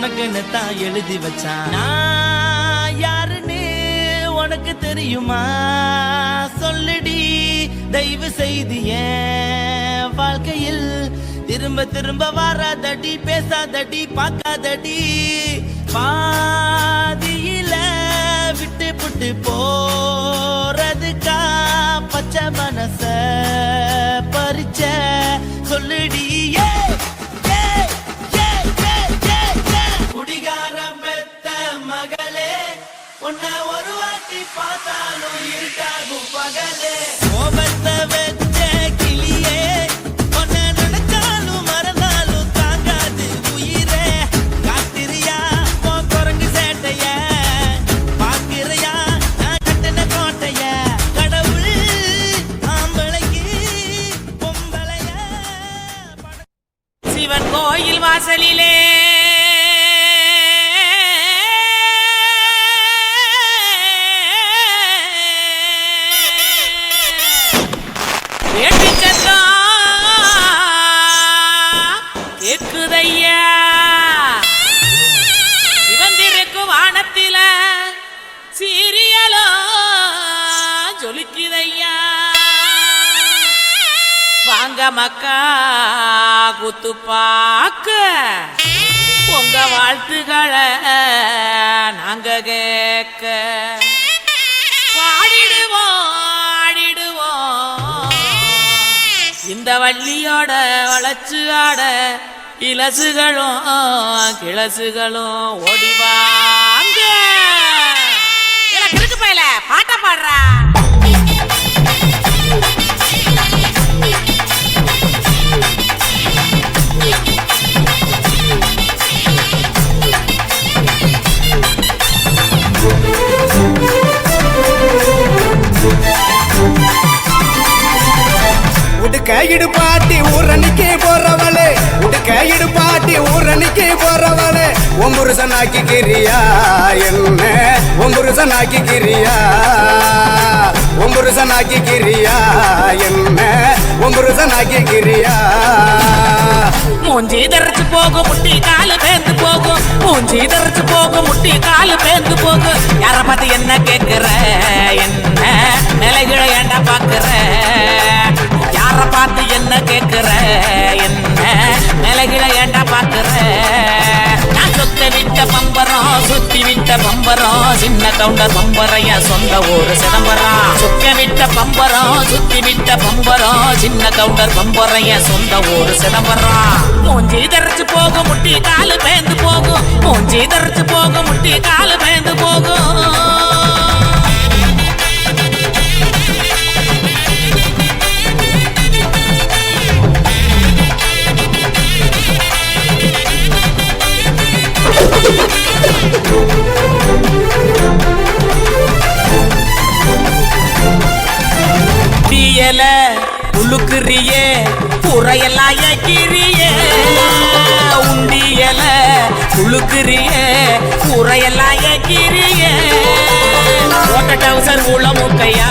உனக்குன்னு தான் எழுதி வச்சான். நான் யாருன்னு உனக்கு தெரியுமா? சொல்லுடி தயவு செய்து என் வாழ்க்கையில் திரும்ப திரும்ப வராதடி, பேசாதடி, பார்க்காதடி. பாதியில விட்டு புட்டு போறதுக்கா பச்சை மனச பறிச்ச சொல்லுடி. குடிகாரம் பெத்த மகளே, உன்னை ஒரு வாட்டி பார்த்தாலும் இருக்காகும் பகலே. கோபத்தை வச்ச கிளியே, உன்னை நினைச்சாலும் மறந்தாலும் தாங்காது உயிரே. காத்திரியா உன் குரங்கு சேட்டைய, பாக்கிறையா நான் கட்டின கோட்டைய. கடவுள் ஆம்பளைக்கு பொம்பளைய. சிவன் கோயில் வாசலிலே கேக்குதையா, சிவந்திருக்கும் வானத்தில சீரியலோ ஜொலிக்குதையா. வாங்க மக்கா குத்து பாக்க, உங்க வாழ்த்துக்களை நாங்க கேட்க. பாடிடுவோம் ஆடிடுவோம் இந்த வள்ளியோட வளர்ச்சி ஆட. இலசுகளும் கிளசுகளும் ஓடிவாங்க. கிறுக்கு பையல பாட்ட பாடுறா. உடுக்கையிடு பாட்டி ஊரணிக்கு போறவளே, உடுக்கையிடு பாட்டி ஊரணிக்கு போறவளே. ஒம்புருசனாக்கி கிரியா என்ன, ஒம்புருசனாக்கி கிரியா, ஒம்புருசனாக்கி கிரியா என்ன, ஒம்புருசனாக்கி கிரியா. மூஞ்சி தரைச்சு போகும் முட்டி காலு பேந்து போகும், மூஞ்சி தரைச்சு போகும் முட்டி காலு பேந்து போகும். யார பார்த்து என்ன கேட்கிற, என்ன நிலைகளை ஏண்டா பாக்குற? யார பார்த்து என்ன கேட்கிற, என்ன நிலைகளை ஏண்டா பாக்குற? நான் சொத்த விட்ட பம்பரம், சுத்தி விட்ட பம்பரம், சின்ன கவுண்டர் பம்பரைய சொந்த ஊரு சிதம்பரம். சொக்க விட்ட பம்பரம், சுத்தி விட்ட பம்பரம், சின்ன கவுண்டர் பம்பரைய சொந்த ஊரு சிதம்பரம். மூஞ்சி தரைச்சு போகும் முட்டி காலு பேந்து போகும், மூஞ்சி தரைச்சு போகும் முட்டி காலு பேந்து போகும். தீயல உழுக்குறியே, புறையெல்லாம் ஏக்கிறியே. உண்டியல உழுக்குறியே, புறையெல்லாம் ஏக்கிறியே. ஓட்ட டவுசர் உள்ள முக்கையா,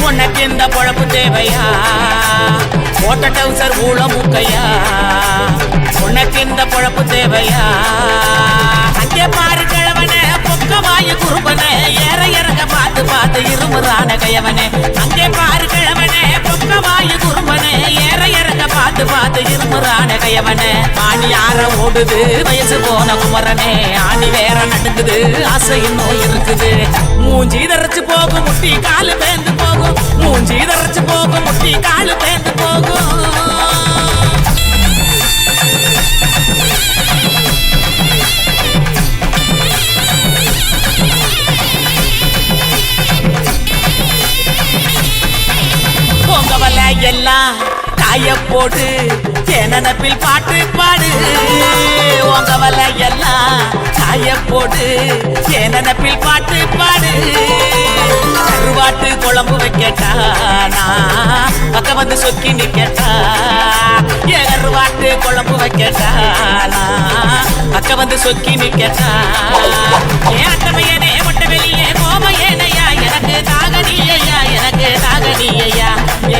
உனக்கு இந்த பொழப்பு தேவையா? ஓட்ட டவுசர் உள்ள முக்கையா, உனக்கு இந்த பொழப்பு தேவையா? அங்கே பாரு கிழவனே பொக்கமாய குறும்பனே, ஏற இறங்க பார்த்து பார்த்து இருமுறான கையவனே. அங்கே பாரு கிழவனே பொக்கமாய குறும்பனே, ஏற இறங்க பார்த்து பார்த்து இருமுறான கையவனே. ஆணி ஆற ஓடுது வயசு போன குமரனே, ஆணி வேற நடுங்குது ஆசை இன்னும் இருக்குது. மூஞ்சி தரைச்சு போகும் முட்டி காலு பேந்து போகும், மூஞ்சி தரைச்சு போகும் முட்டி காலு பேந்து போகும். பொங்கவலை எல்லாம் காய போடு, நினப்பில் பாட்டு பாடு. உங்கவலை எல்லாம் காய போடு, நினப்பில் பாட்டு பாடு. கருவாட்டு குழம்பு வைக்கட்டா, நான் பக்கம் வந்து சொக்கி நிக்கட்டா. கருவாட்டு குழம்பு வைக்கட்டா, நான் பக்கம் வந்து சொக்கி நிக்கட்டா. ஏட்டமையனே மொட்டை வெளியே கோமையனையா, எனக்கு தாகனியா, எனக்கு தாகனியா.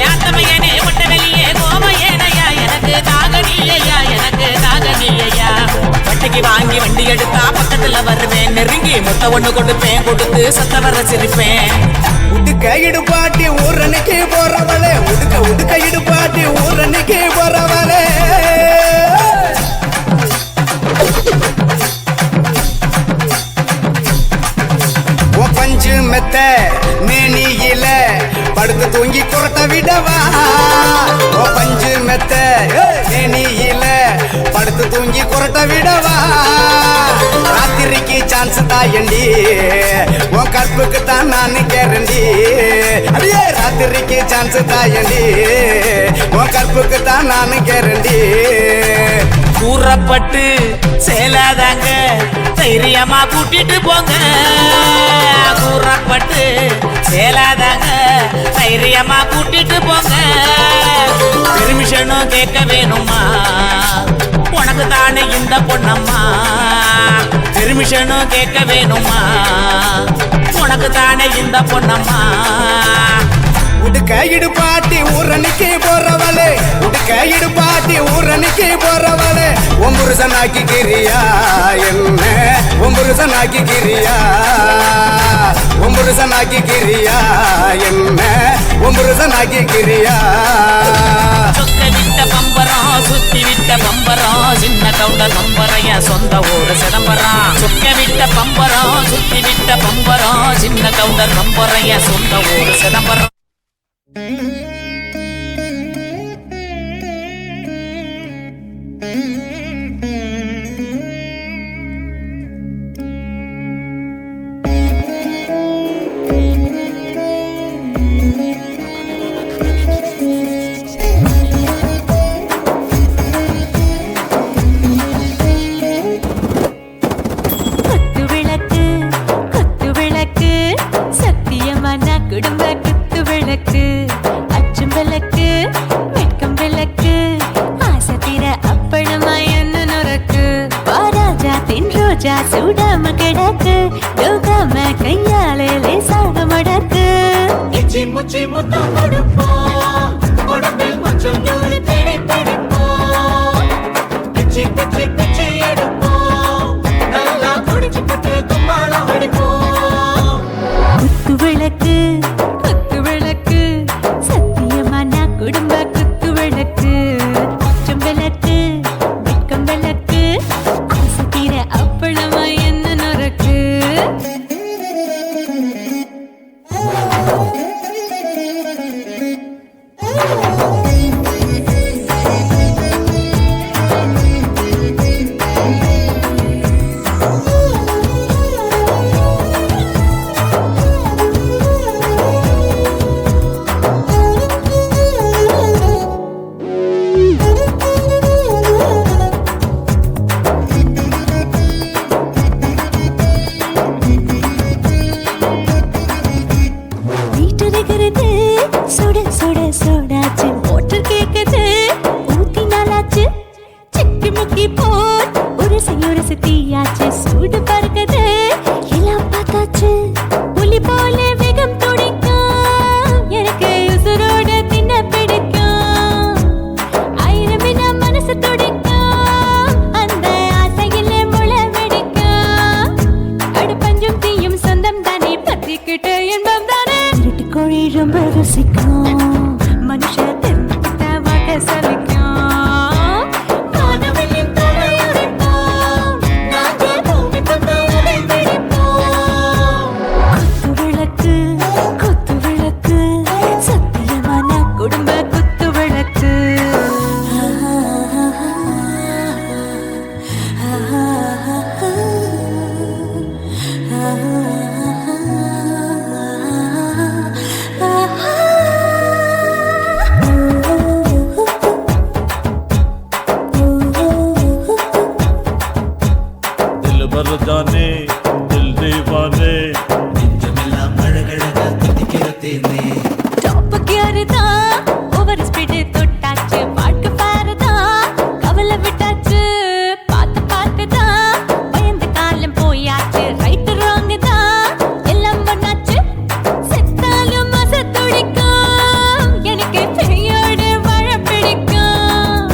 ஏட்டமையனே மொட்டை வெளியே கோமையனையா, எனக்கு தாகனியா, எனக்கு தாகனியா. வட்டிக்கு முட்டை ஒண்ணு கொடுப்பேன் கொடுத்து சத்த வர சிரிப்பேன் உடுக்க இடுபாட்டி ஊரணிக்கு போறவளே உடுக்க இடுபாட்டி ஊரணிக்கு போறவளே பஞ்சு மெத்த மேனியில படுத்து தூங்கி குரட்ட விடவா பஞ்சு மெத்த மேனியில படுத்து தூங்கி குரட்ட விடவா ராத்திரிக்கு சான்ஸ் தாயண்டி உன் கற்புக்கு தான் நான் கேரண்டி அடியே ராத்திரிக்கு சான்ஸ் தாயண்டி உன் கற்புக்கு தான் நான் கேரண்டி கூறப்பட்டு சேலாதாங்க தைரியமா கூட்டிட்டு போங்க கூறப்பட்டு சேலாதாங்க தைரியமா கூட்டிட்டு போங்க பெர்மிஷனும் கேட்க வேணுமா உனக்கு தானே இந்த பொண்ணம்மா பெர்மிஷனும் கேட்க வேணுமா உனக்கு தானே இந்த பொண்ணம்மா உடுக்க இடுபாட்டி ஊரணிக்கு போறவளே உடுக்க இடுபாட்டி ஊரணிக்கு போறவளே ஒம்புருசனாக்கி கிரியா என்ன ஒம்புருசனாக்கி கிரியா ஒம்புருசனாக்கி கிரியா என்ன ஒம்புருசனாக்கி கிரியா சொக்க விட்ட பம்பரம் சுத்தி விட்ட பம்பரம் சின்ன கவுண்டர் பம்பரைய சொந்த ஊரு சிதம்பரம் சொக்க விட்ட பம்பரம் சுத்தி விட்ட பம்பரம் சின்ன கவுண்டர் பம்பரைய சொந்த ஊரு சிதம்பரம் சுடாம கிடக்கு யோகாம கையாலே லேசாக மடக்கு இச்சி முச்சி முத்தம் கொடுப்போம் உடம்பில் கொஞ்சம் நூறு தேடி பிடிப்போம் பிச்சி பிச்சி பிச்சி எடுப்போம் நல்லா குடிச்சு புட்டு கும்மாளம் அடிப்போம் குத்து விளக்கு சத்தியமா நான் குடும்ப குத்து விளக்கு அச்சம் விளக்கு வெட்கம் விளக்கு ஆசை தீர அப்பளமா என்ன நொறுக்கு சோடாச்சு மோட்டர் கேக்குது ஊத்தி நாளாச்சு சிக்கி முக்கி போர் உரசி தீயாச்சு சூடு பறக்குது எல்லாம் பார்த்தாச்சு புலி போல வேகம் துடிக்கும் எனக்கு உசுரோட தின்ன பிடிக்கும் ஆயிரம் மனசு துடிக்கும் அந்த ஆசையில முளை வெடிக்கும் அடு பஞ்சும் தீயும் சொந்தம் தானே பத்திக்கிட்டு என்பம் தானே இருட்டு கோழி ரொம்ப ருசிக்கும் மனுஷ தெரிஞ்சுக்கிட்ட வாட்ட சலிக்கும் காணவெளியும் தலையுடைப்போம் நாங்கள் பூமி தந்த உடை வெடிப்போம் குத்து விளக்கு சத்தியமான குடும்ப குத்து விளக்கு जाने दिल दीवाने நெஞ்சமெல்லாம் அழகழகா துடிக்கிறதேனே டாப் கியர்தா ஓவர் ஸ்பீட் தொட்டாச்சு பாட்டு பாருதா கவலை விட்டாச்சு பார்த்துதா பயந்து காலம் போயாச்சு ரைட் ராங் தான் எல்லாம் பண்ணாச்சு செத்தாலும் மச துடிக்கும் எனக்கு பெரியோட வாழ பிடிக்கும்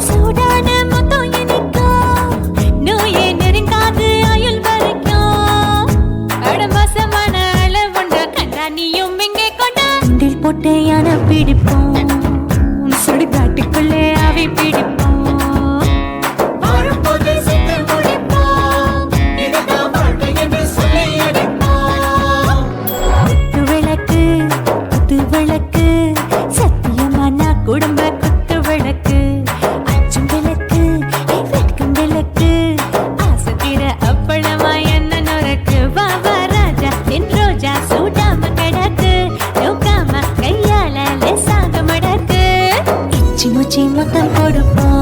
சூடான மொத்தம் எனக்கும் நோயே நெருங்காது ஆயுள் வரைக்கும் போட்டு யானை பிடிப்போம் சுடுகாட்டுக்குள்ளே அவி பிடிப்போம் வரும்போது சிந்து முடிப்போம் இதுதான் வாழ்க்கை என்று சொல்லி அடிப்போம் குத்து விளக்கு சத்தியமான குடும்ப குத்து விளக்கு அச்சும் விளக்கு வெட்கும் விளக்கு ஆசை தீர அப்பளமா என்ன நுறக்கு வாவா ராஜா என் ரோஜா சூடாம கிடக்கு நோக்காம கையால லேசாக மடக்கு இச்சி முச்சி மொத்தம் கொடுப்போம்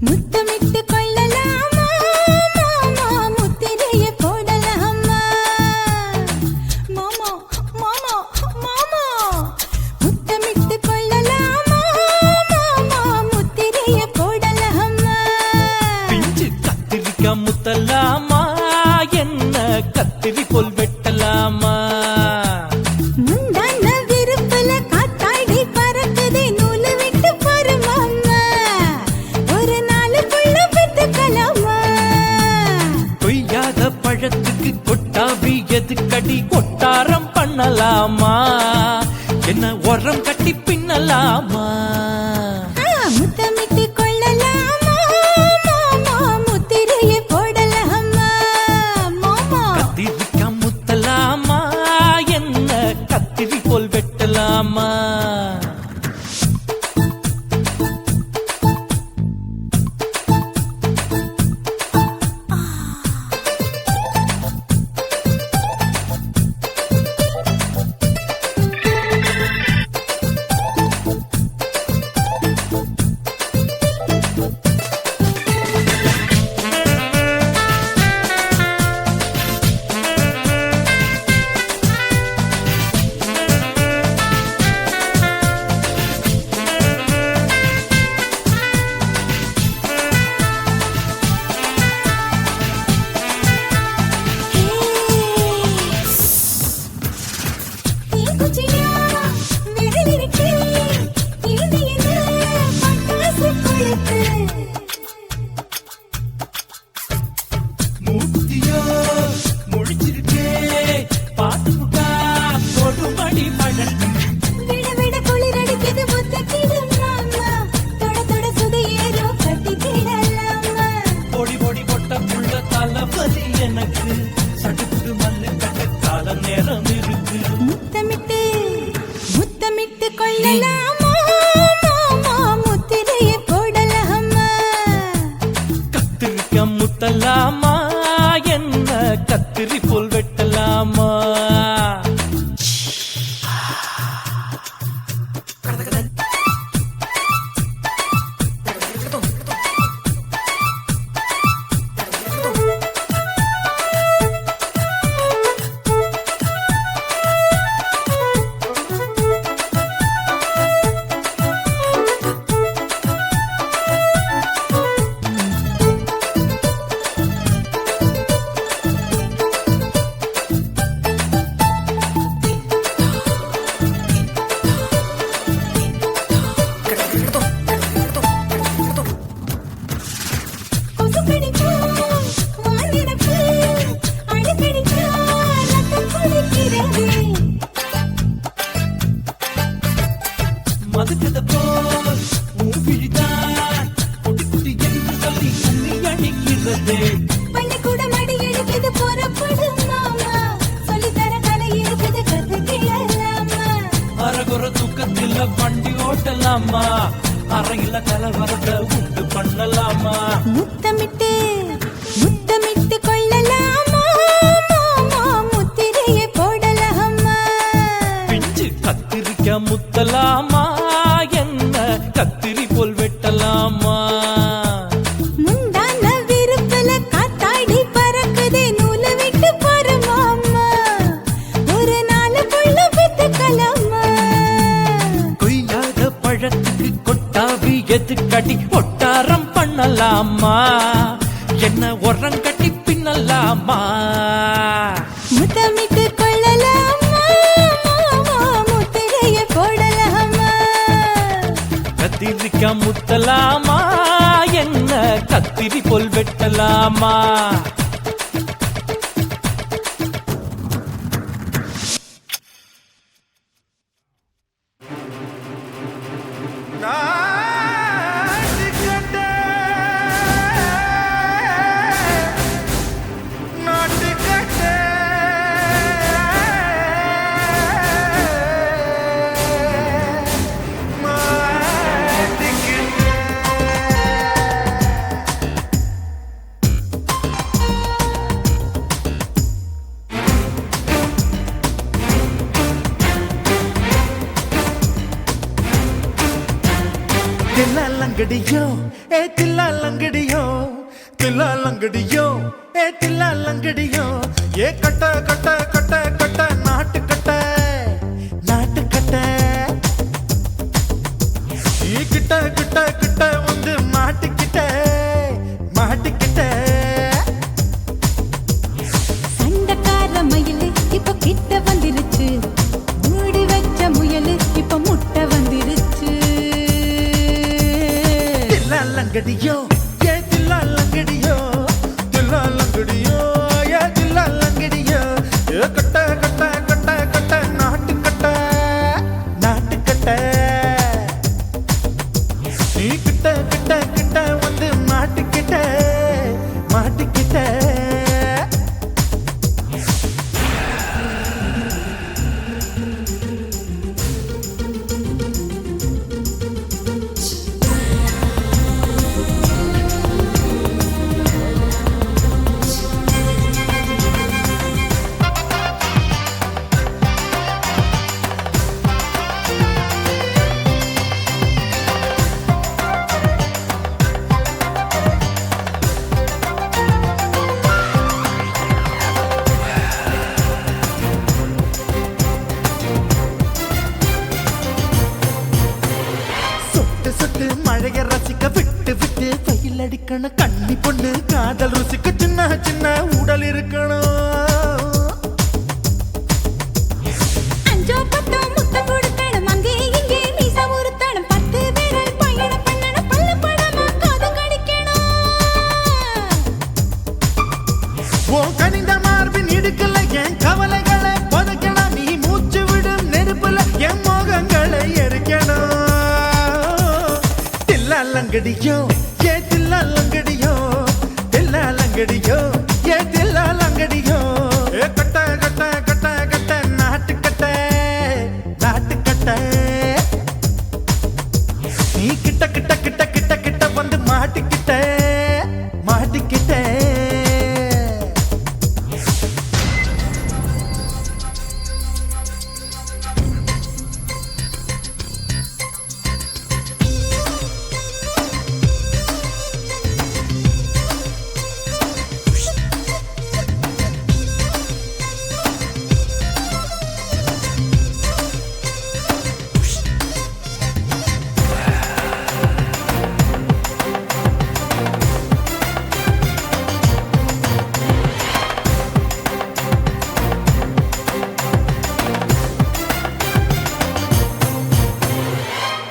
முத்தமிட்டு கொள்ளலாமா மாமா முத்திரைய போடலாமா மாமா மாமா மாமா முத்தமிட்டு கொள்ளலாமா மாமா முத்திரைய போடலாமா பிஞ்சு கத்திரிக்கா முத்தலாமா என்ன கத்திரி போல் வெட்டலாமா முந்தான விருப்பல காத்தாடி பறக்குதே நூலு விட்டு பாரு மாமா ஒரு நாள் புள்ள பெத்துக்கலாமா கொய்யாத பழத்துக்கு கொட்டாவி எதுக்கடி கொட்டாரம் பண்ணலாமா என்ன உரம் கட்டி பின்னலாமா முத்தமிட்டு கொள்ளலாமா மாமா முத்திரைய போடலாமா மாமா கத்திரிக்கா முத்தலாமா என்ன கத்திரி போல் வெட்டலாமா மூத்தியோ முடிச்சிருக்கே பாத்து புட்டா கொடுமடி மழை பொடி பொடி பொட்ட புள்ள தளபதி எனக்கு சடுக்கு மல்லு கட்ட கால நேரம் இருக்கு முத்தமிட்டு முத்தமிட்டு கொள்ளலாமா மாமா முத்திரைய போடலாமா கத்திரிக்கா முத்தலாமா என்ன கத்திரி போல் வெட்டலாமா மதுக்கத போல் மூவிழிதான் குட்டி குட்டி என்று சொல்லி கும்மி அடிக்கிறது பள்ளிக்கூட மடி எடுக்குது புறப்படும் மாமா சொல்லித்தர கலை இருக்குது கத்துக்கலாமா அரகுற தூக்கத்தில் வண்டி ஓட்டலாமா அறையில கலவரத்தை உண்டு பண்ணலாமா முத்தமிட்டு முத்தமிட்டு கொள்ளலாமா மாமா முத்திரைய போடலாமா பிஞ்சு கத்திரிக்கா முத்தலாமா என்ன கத்திரி போல் வெட்டலாமா முந்தான விருப்பல காத்தாடி பறக்குதே நூலு விட்டு பாரு மாமா ஒரு நாள் புள்ள பெத்துக்கலாமா கொய்யாத பழத்துக்கு கொட்டாவி எதுக்கடி ஒட்டாரம் பண்ணலாமா என்ன உரம் கட்டி பின்னலாமா முத்தமிட்டு கொள்ளலாமா மாமா முத்திரைய போடலாமா கத்திரிக்கா முத்தலாமா என்ன கத்திரி போல் வெட்டலாமா தில்லாலங்கடியோ ஏ தில்லாலங்கடியோ தில்லாலங்கடியோ ஏ தில்லாலங்கடியோ ஏ கட்ட கட்ட கட்ட கட்ட நாட்டு கட்ட நாட்டு கட்ட நீ கிட்ட கிட்ட கிட்ட வந்து மாட்டிக்கிட்ட மாட்டிக்கிட்ட சண்டக்கார மயிலு இப்ப கிட்ட வந்துருச்சு மூடி வச்ச முயலு இப்ப முட்டை வந்துருச்சு தில்லாலங்கடியோ ஏ தில்லாலங்கடியோ தில்லாலங்கடியோ ஏ தில்லாலங்கடியோ ஏ கட்ட கட்ட கட்ட கட்ட நாட்டு கட்ட நாட்டு கட்ட நீ கிட்ட கிட்ட கிட்ட வந்து மாட்டிக்கிட்ட மாட்டிக்கிட்ட சொட்டு சொட்டு மழைய ரசிக்க விட்டு விட்டு வெயில் அடிக்கணும் கண்ணி பொண்ணு காதல் ருசிக்க சின்ன சின்ன உடல் இருக்கணும் அஞ்சோ பத்தோ முத்தம் கொடுக்கணும் அங்கே இங்கே மீசா உருத்தணும் 10 விரல் பயணம் பண்ணணும் பல்ல படமா காது கடிக்கணும் ஓ கனிந்த மார்பின் இடுக்கல என் கவலைகளை புதைக்கணும் நீ மூச்சு விடும் நெருப்புல என் மோகங்களை எரிக்கணும் தில்லாலங்கடியோ ஏ தில்லாலங்கடியோ தில்லாலங்கடியோ ஏ தில்லாலங்கடியோ ஏ கட்ட கட்ட கட்ட கட்ட நாட்டு கட்ட நாட்டு கட்ட நீ கிட்ட கிட்ட கிட்ட கிட்ட கிட்ட வந்து மாட்டிக்கிட்ட மாட்டிக்கிட்ட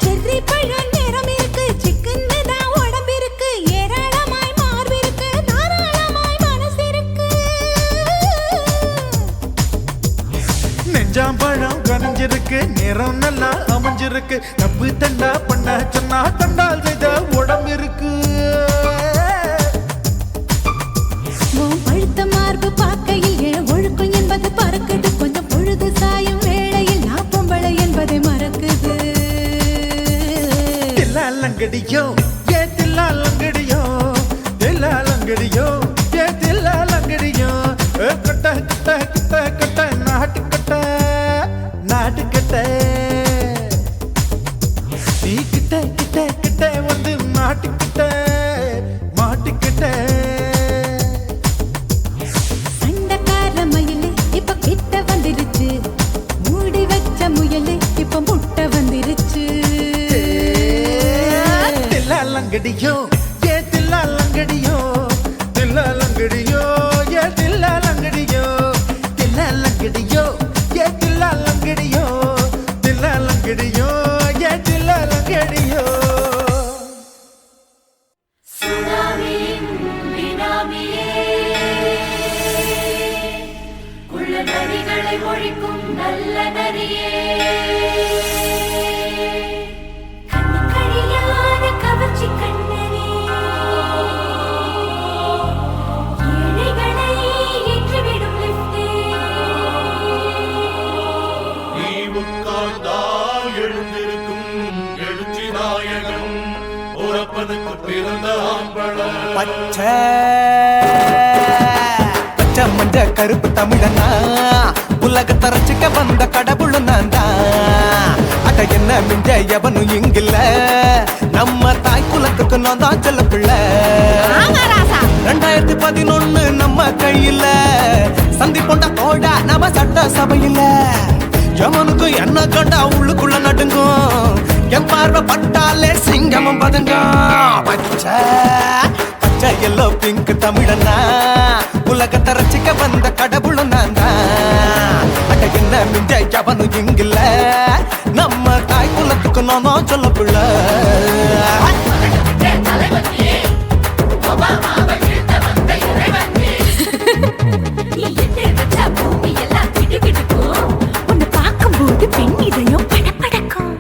செர்ரி பழம் நிறம் இருக்கு சிக்கன்னு தான் உடம்பு இருக்கு ஏராளமாய் மார்பு இருக்கு தாராளமாய் மனசு இருக்கு நெஞ்சாம்பழம் கனிஞ்சிருக்கு நிறம் நல்லா அமைஞ்சிருக்கு தப்பு தண்டா பண்ண சொன்னா தண்டால் செய்த உடம்பு இருக்கு உன் பழுத்த மார்பு பார்க்கையில் என் ஒழுக்கம் என்பது பறக்குது கொஞ்சம் பொழுது சாயும் வேளையில் நான் பொம்பளை என்பதை மறக்குது தில்லாலங்கடியோ ஏ தில்லாலங்கடியோ தில்லாலங்கடியோ ஏ தில்லாலங்கடியோ ஏ கட்ட கட்ட கட்ட கட்ட நாட்டு கட்ட நாட்டு கட்ட நீ கிட்ட கிட்ட கிட்ட வந்து மாட்டிக்கிட்ட மாட்டிக்கிட்ட சண்டக்கார மயிலு இப்ப கிட்ட வந்துருச்சு மூடி வச்ச முயலு இப்ப முட்டை வந்துருச்சு தில்லாலங்கடியோ ஏ தில்லாலங்கடியோ தில்லாலங்கடியோ ஏ தில்லாலங்கடியோ தில்லாலங்கடியோ ஏ தில்லாலங்கடியோ தில்லாலங்கடியோ ஏ தில்லாலங்கடியோ சுனாமியின் பினாமியே குள்ள நரிகளை ஒழிக்கும் நல்ல நரியே கண்ணுக்கழியாத கவர்ச்சி கண்ணனே ஏழைகளை ஏற்றிவிடும் லிப்டே நீ உட்கார்ந்தால் எழுந்திருக்கும் எழுச்சி நாயகன் உறப்பதுக்கு பிறந்த ஆம்பள பச்சை பச்சை மஞ்ச கருப்பு தமிழனா உலகத்தை ரசிக்க வந்த கடவுள் நான் தான் அட என்ன மிஞ்ச எவனும் இங்கில்ல நம்ம தாய் குலத்துக்கு நான் தான் செல்ல பிள்ளை 2011 நம்ம கையில சந்தி பொண்ட தோடா நம்ம சட்ட சபையில எவனுக்கு என்ன கண்டா உள்ளுக்குள்ள நடுங்கும் என் பார்வை பட்டாலே சிங்கமும் பதுங்கும் பச்சை பச்சை எல்லோ பிங்க் தமிழனா உலகத்தை ரசிக்க வந்த கடவுளும் நான் தான் அட என்ன மிஞ்ச எவனும் இங்கில்ல நம்ம தாய் குலத்துக்கு நான் தான் சொல்ல பிள்ளை நீ எட்டு வச்சா பூமி எல்லாம் கிடுகிடுக்கும். உன்னை பார்க்கும்போது பெண் இதயம் படபடக்கும்.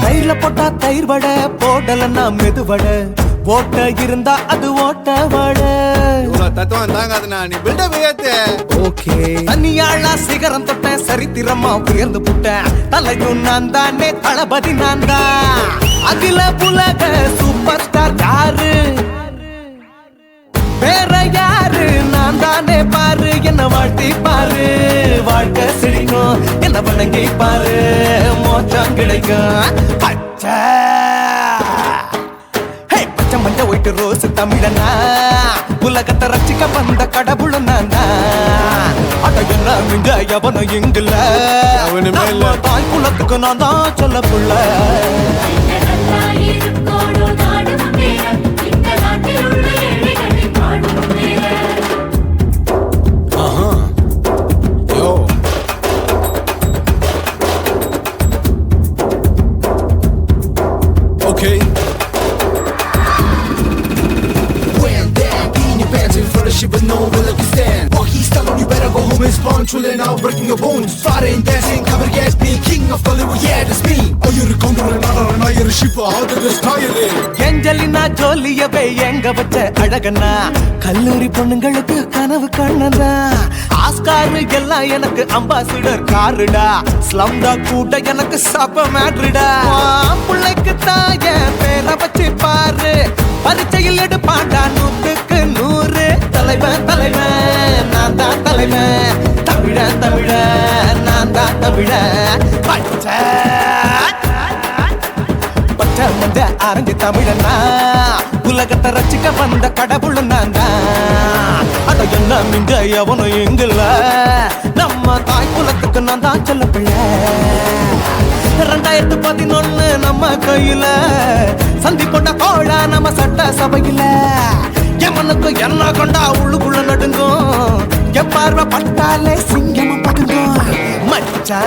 தயிர்ல போட்டா தயிர் வடை போடலன்னா மெதுவடை ஓட்ட இருந்தா அது ஓட்ட வடை தத்துவம் தாங்காதுண்ணா நீ பில்டப் ஏத்து ஓகே தனியாளா சிகரம் தொட்டேன் சரித்திரமா உயர்ந்து புட்டேன் தலையும் நான் தானே தளபதி நான் தான் அகில புலக சூப்பர் ஸ்டார் யாரு வேற யாரு நான் தானே பாரு என்ன வாழ்த்தி பாரு வாழ்க்கை சிரிக்கும் என்ன வணங்கி பாரு மோச்சம் கிடைக்கும் பச்சை பச்சை மஞ்ச ஒயிட்டு ரோஸ் தமிழனா உலகத்தை ரசிக்க வந்த கடவுளும் நான் தான் அட என்ன மிஞ்ச எவனும் இங்கில்ல அவனுமே இல்ல. நம்ம தாய் குலத்துக்கு நான் தான் சொல்ல புள்ள நல்லா இருக்கோடும் நாடும் வேற. இந்த நாட்டில் உள்ள ஏழைகளின் வாழ்வும் வேற. யோ okay Shit with no will let you stand. Walk he's telling you better go home and spawn. Chilling out, breaking your bones. Fighting, dancing, cover gas, me king of Hollywood, yeah, that's me. Oh, you're a condor and another, you're a ship out of this tiring. Angelina ஜோலியவே எங்க வச்ச அழகனா கல்லூரி பொண்ணுங்களுக்கு கனவு கண்ணனா Oscar எல்லாம் எனக்கு ambassador காருடா ஸ்லம்டா கூட எனக்கு சப்ப மேட்ருடா பிள்ளைக்கு தாய பேரை வச்சு பாரு பரீட்சையில் எடுப்பாண்டா 100க்கு 100 தலைவன் தலைவன் நான் தான் தலைவன் தமிழன் தமிழன் நான் தான் தமிழன் பச்சை பச்சை மஞ்ச ஆரஞ்சு தமிழனா உலகத்தை ரசிக்க வந்த கடவுளும் நான் தான் அட என்ன மிஞ்ச எவனும் எங்கில்ல நம்ம தாய் குலத்துக்கு நான் தான் சொல்ல பிள்ளை 2011 நம்ம கையில சந்தி கொண்ட கோழா நம்ம சட்ட சபையில எவனுக்கு என்ன கொண்டா உள்ளுக்குள்ள நடுங்கும் என் பார்வை பட்டாலே சிங்கமும் பதுங்கும் மச்சா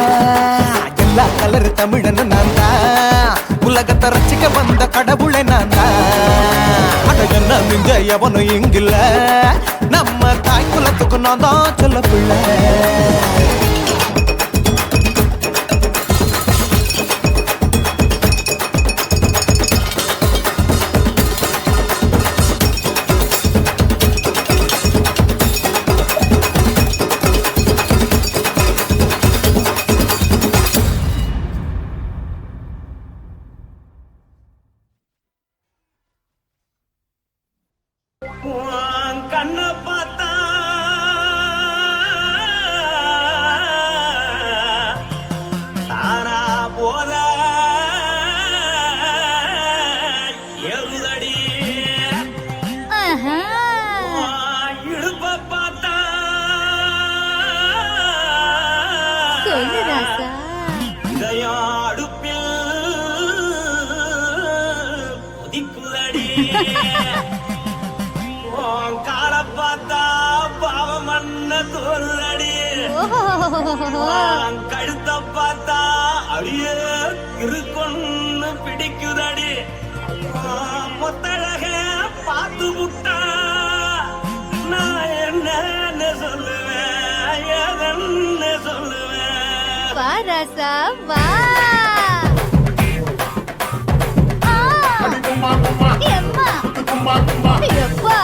எல்லா கலர் தமிழன் நான் தான் உலகத்தை ரசிக்க வந்த கடவுளை நான் தான் அட என்ன மிஞ்ச எவனும் இங்கில்ல நம்ம தாய் குலத்துக்கு நான் தான் சொல்ல பிள்ளை கண்ண பார்த்தா தானா போல எருதடி இடுப்ப பார்த்தா சொல்லு ராசா இதயம் அடுப்பில் கொதிக்குதடி கால பார்த்தா பாவம் மண்ண தோல்றடி கழுத்த பார்த்தா அடியே இருக்குன்னு பிடிக்குதடி மொத்தழக பார்த்து விட்டா நான் என்ன சொல்லுவேன் எதன்னு சொல்லுவேன் வா ராசா வா எம்மா எப்பா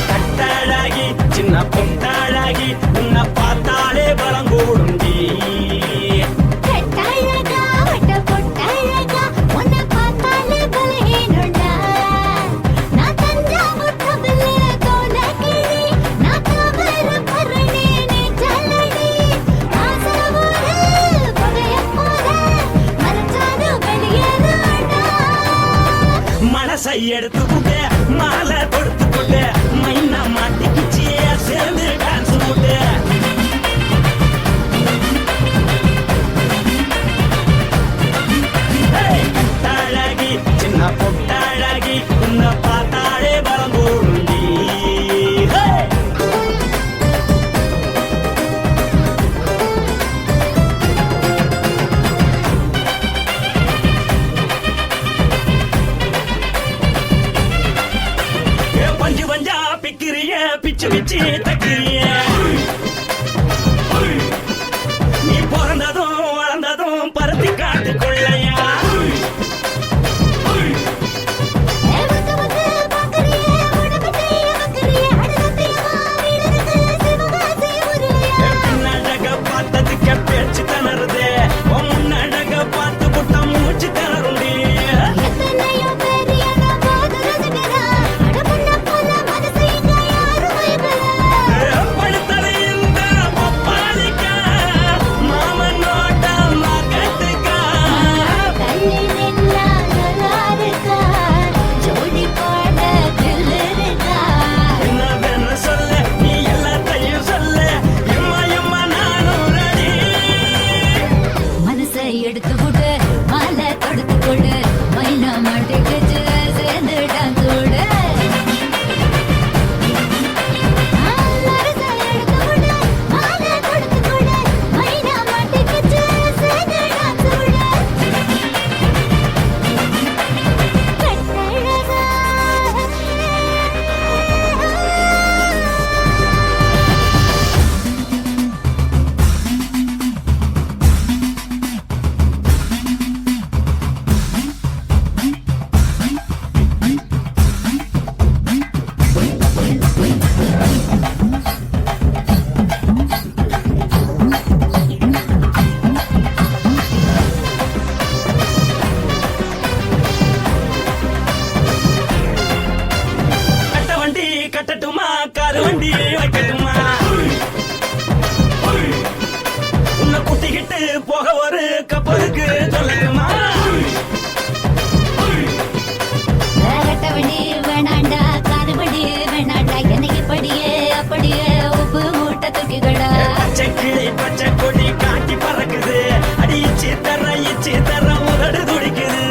கட்டழகி சின்ன பொட்டழகி உன்னை பார்த்தாலே பலங்கூடுண்டி எடுத்து போட்டு மாலை கொடுத்து போட்டு மைனா மாட்டிக்கிச்சு சேர்ந்து டான்ஸ் போட்டு கட்டாழகி சின்ன பொட்டாழகி உன்னை பார்த்தாலே பலம் போடுண்டி பஞ்சு பஞ்சா பிக்கிறிய பிச்சு பிச்சு தக்கிறிய நீ பிறந்ததும் வளர்ந்ததும் பருத்தி காட்டுக்குள்ளையா பின்னழக பார்த்ததுக்கு பேச்சு திணறுது முன்னழக பார்த்து புட்டா மூச்சு திணறுண்டி எடுத்து விடு மாலை தொடுத்து கொடு மைனா மாட்டிக்கிச்சு சேர்ந்து டான்ஸ் விடு கட்டட்டுமா காரு வண்டி வைக்கட்டுமா உன்னை கூட்டிக்கிட்டு போக ஒரு கப்பலுக்கு சொல்லட்டுமா கட்டவண்டி வேணாண்டா காதுபடி வேணாண்டா எனக்கு படியே அப்படியே உப்பு மூட்டை தூக்கிக்கடா பச்சை கிளி பச்சை கொடி காட்டி பறக்குது அடி இச்சி தர உதடு துடிக்குது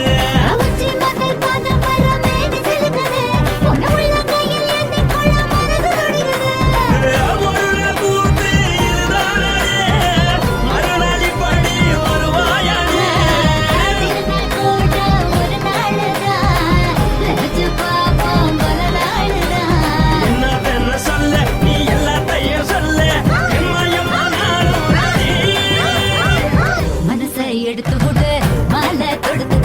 எடுத்து விடு மாலை தொடுத்து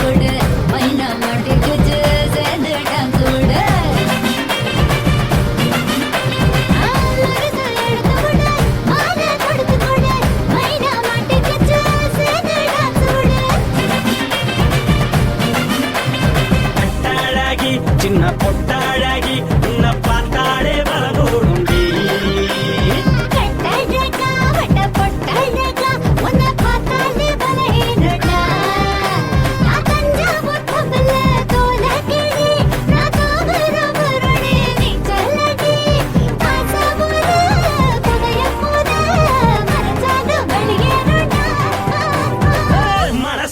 கொடு மைனா மாட்டிக்கிச்சு சேர்ந்து டான்ஸ் விடு கட்டாழகி சின்ன பொட்டாழகி உன்னை பார்த்தாலே பலகோடுண்டி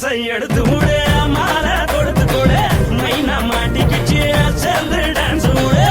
மனசை எடுத்து விடு மாலை கொடுத்து கொடு மைனா மாட்டிக்கிச்சு சேர்ந்து டான்ஸ் விடு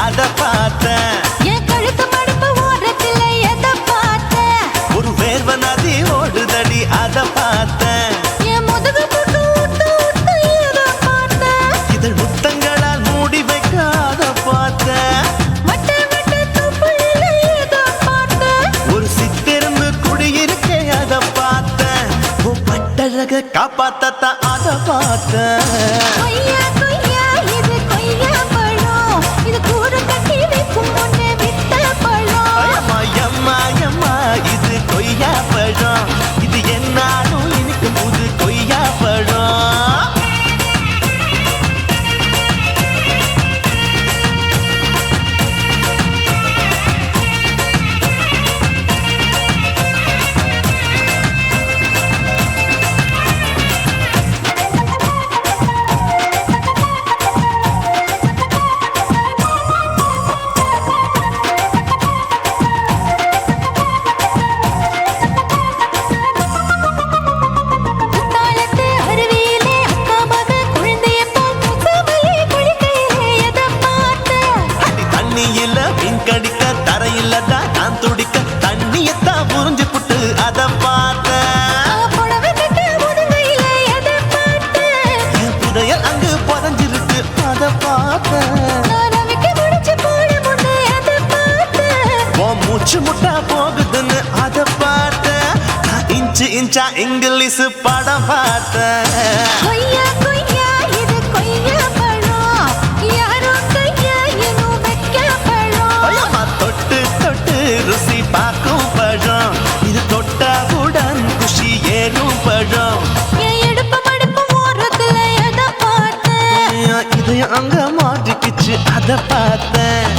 அத பார்த்தேன் என் கழுத்து மடுப்பு ஓரத்தில் எதை பார்த்தேன் ஒரு வேர்வ நதி ஓடுதடி அத பார்த்தேன் என் முதுகு புட்டு ஊத்து ஊத்து எதை பார்த்தேன் இதழ் முத்தங்களால் மூடி வைக்க அத பார்த்தேன் வட்ட வட்ட துப்புல எதை பார்த்தேன் ஒரு சித்திரம்பு குடியிருக்க அத பார்த்தேன் பட்டழக காப்பாத்தத்தான் அத அத பார்த்தேன். கொய்யா கொய்யா இது கொய்யா பழம், இது கூடு கட்டி வைக்கும் முன்னே வித்த பழம். அம்மா எம்மா எம்மா இது கொய்யா பழம், இது என்னாலும் இனிக்கும் புது கொய்யா பழம். குத்தாலத்து அருவியிலே அக்கா மக குழந்தைய போல் முகமலே குளிக்கையிலே எதை பார்த்தேன். அடி தண்ணியில மீன் கடிக்க தரையில தான் நான் துடிக்க தண்ணியத்தான் புரிஞ்சு புட்டு அத பார்த்தேன். புடவை கட்ட முதுகையிலே எதை பார்த்தேன். என் புதையல் அங்கு புதஞ்சிருக்கு அத பார்த்தேன். நான் அவிக்க முடிச்சு போட முன்னே எதை பார்த்தேன். உன் மூச்சு முட்டா போகுதுன்னு அத பார்த்தேன். நான் இன்ச்சு இன்ச்சா இங்கிலீஷ் படம் பார்த்தேன். கொய்யா கொய்யா இது கொய்யா பழம், யாரோ கையா இன்னும் வைக்க பழம். ஐயம்மா தொட்டு தொட்டு ருசி பார்க்கும் பழம், இது தொட்டாவுடன் குஷி ஏறும் பழம். என் இடுப்பு மடுப்பு ஓரத்துல எதை பார்த்தேன். என் இதயம் அங்க மாட்டிக்கிச்சு அத பார்த்தேன்.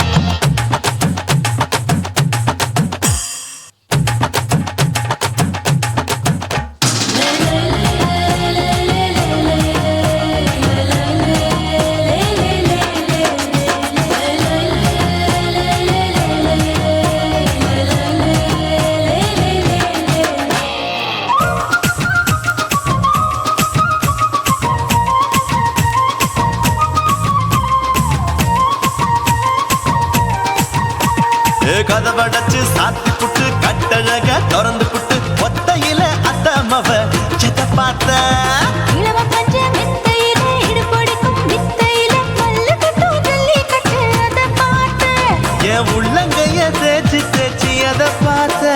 கதவடைச்சு சாத்தி புட்டு கட்டழக திறந்து புட்டு ஒத்தையில அத்தமவ செத்த பார்த்த. இளவ பஞ்ச மெத்தையில இடுப்படிக்கும் வித்தையில மல்லு கட்டும் ஜல்லி கட்டு அதை பார்த்தேன். என் உள்ளங்கைய தேய்ச்சி தேய்ச்சி அத பார்த்த.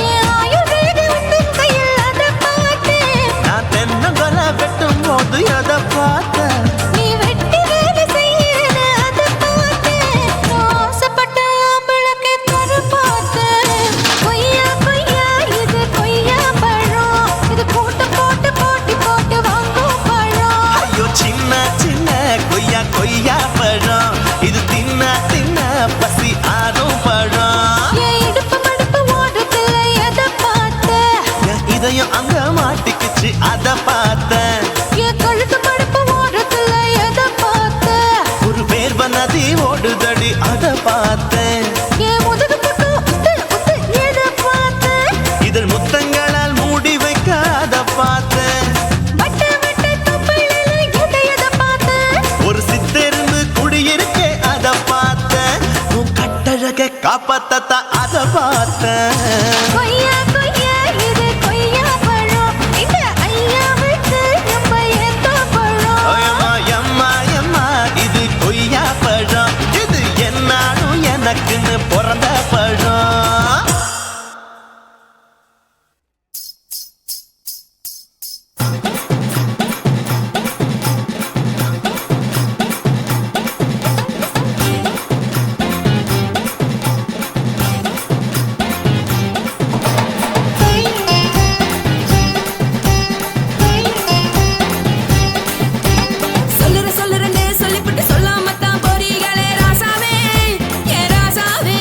என் ஆயுர்வேத உந்தன் கையில் அதை பார்த்தேன். நான் தென்னங்கொலை வெட்டும் போது அத பார்த்த. நீ வெட்டி வேலை செய்யறது அதை பார்த்தேன். நான் ஆசைப்பட்ட ஆம்பளுக்கு தர பார்த்தேன். கொய்யா கொய்யா இது கொய்யா பழம், இது கூட்டு போட்டு போட்டி போட்டு வாங்கும் பழம். ஐயோ சின்ன சின்ன கொய்யா கொய்யா பழம், இது தின்ன தின்ன பசி ஆறும் பழம். என் இடுப்பு மடுப்பு ஓட்டத்துல எதை பார்த்தேன். என் இதயம் அங்க மாட்டிக்கிச்சு அத பார்த்தேன். என் கழுத்து மடுப்பு ஓட்டத்துல எதை பார்த்தேன். ஒரு வேர்வ நதி ஓடுதடி அத பார்த்தேன். என் முதுகு பக்கம் உத்து உத்து எதை பார்த்தேன். இதழ் முத்தங்களால் மூடி வைக்க அத பார்த்தேன். வட்ட வட்ட தொப்பையில எதை பார்த்தேன். ஒரு சித்தெரும்பு குடியிருக்கே அத பார்த்தேன். உன் கட்டழக காப்பாத்தத்த அத பார்த்தேன். கொய்யா கொய்யா இது கொய்யா பழம், இந்த ஐயாவுக்கு ரொம்ப ஏத்த பழம். ஐயம்மா எம்மா எம்மா இது கொய்யா பழம், இது என்னாலும் எனக்குன்னு பிறந்த பழம். சொல்லுறேன்னு சொல்லிப்புட்டு சொல்லாமத்தான் போறீங்களே ராசாவே, ஏ ராசாவே.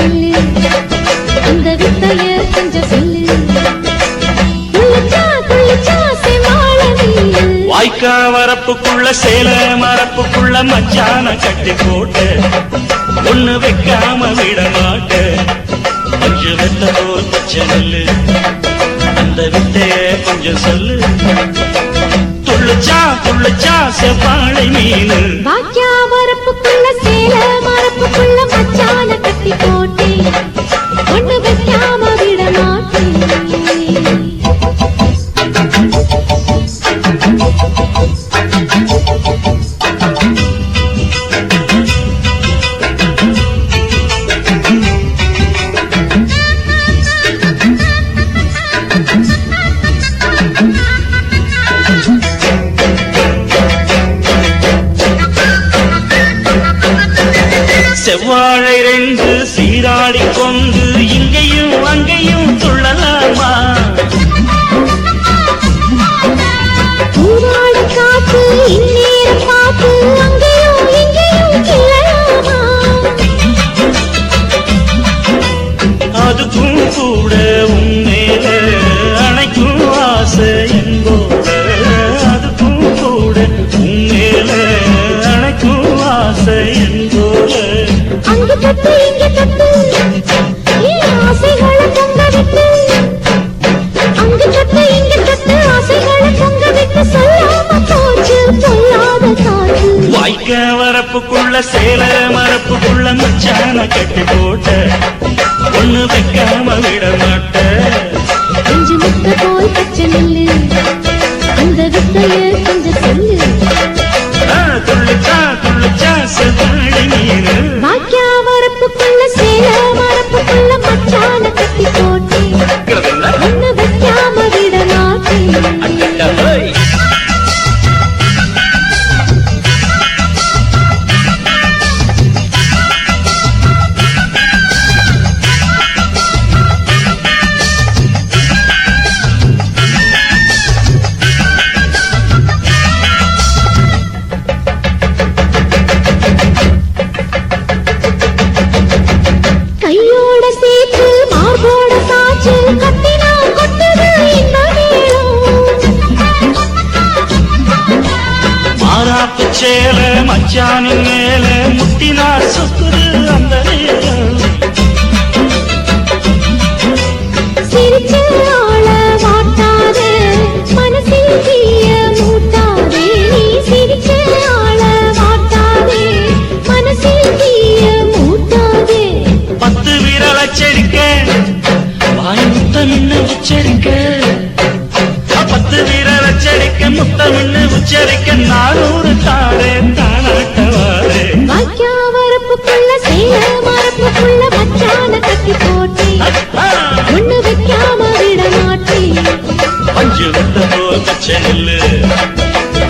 நில்லு அந்த வித்தைய கொஞ்சம் சொல்லு குளிச்சா செமாள நீலு வாய்க்கா வரப்புக்குள்ள சேல மரப்புக்குள்ள மச்சான கட்டி போட்டு ஒண்ணு வைக்காம விட மாட்ட கொஞ்சம் வெத்த போல் பச்சை நெல்லு அந்த வித்தைய கொஞ்சம் சொல்லு துள்ளுச்சா செவ்வாழை மீனு வாக்கியா வரப்புக்குள்ள சேல மரப்புக்குள்ள மச்சான கட்டி போட்டே ஒண்ணு வைக்காம விட மாட்டேன் செவ்வாழை ரெண்டு சீராடி கொண்டு இங்கேயும் அங்கேயும் துள்ளலாமா ஊராடு காத்து இந்நேரம் பார்த்து அங்கேயும் இங்கேயும் கிளலாமா அதுக்கும் கூட உன்மேல அணைக்கும் ஆசை என்போட அதுக்கும் கூட உன்மேல அணைக்கும் ஆசை என்போட அங்கு தொட்டு இங்கு தொட்டு ஆசைகளை பொங்க விட்டு அங்கு தொட்டு இங்கு தொட்டு ஆசைகளை பொங்க விட்டு சொல்லாம போச்சு சொல்லாத காற்று வாய்க்க வரப்புக்குள்ள சேல மரப்புக்குள்ள மச்சான கட்டி போட்ட ஒண்ணு வைக்காம விட மாட்ட கொஞ்சம் முத்த போல் பச்சை நெல்லு அந்த வித்தைய கொஞ்சம் சொல்லு துள்ளுச்சா செவ்வாழை மீனு வாக்கியா வரப்புக்குள்ள சேல மரப்புக்குள்ள மச்சான கட்டி போட்டே ஒண்ணு வைக்காம விட மாட்டேன் கையோட சேர்த்து மார்போட சாச்சு கத்தினா கொட்டுது இந்த மாறாப்பு சேல மச்சானின் மேல முட்டினா சுத்துது அந்த நேரம் சிரிச்ச ஆள வாட்டாதே மனசில் தீய மூட்டாதே நீ சிரிச்ச ஆள வாட்டாதே மனசில் தீய மூட்டாதே 10 விரல் அச்சரிக்க வாய் முத்தமின்னு உச்சரிக்க 10 விரல் அச்சரிக்க முத்தமின்னு உச்சரிக்க 400 தாரே தானாட்டவாரே வாக்கியா வரப்புக்குள்ள சேல மரப்புக்குள்ள மச்சான கட்டி போட்டே ஒண்ணு வைக்காம விட மாட்டேன் பஞ்சு விட்ட போல் பச்சை நெல்லு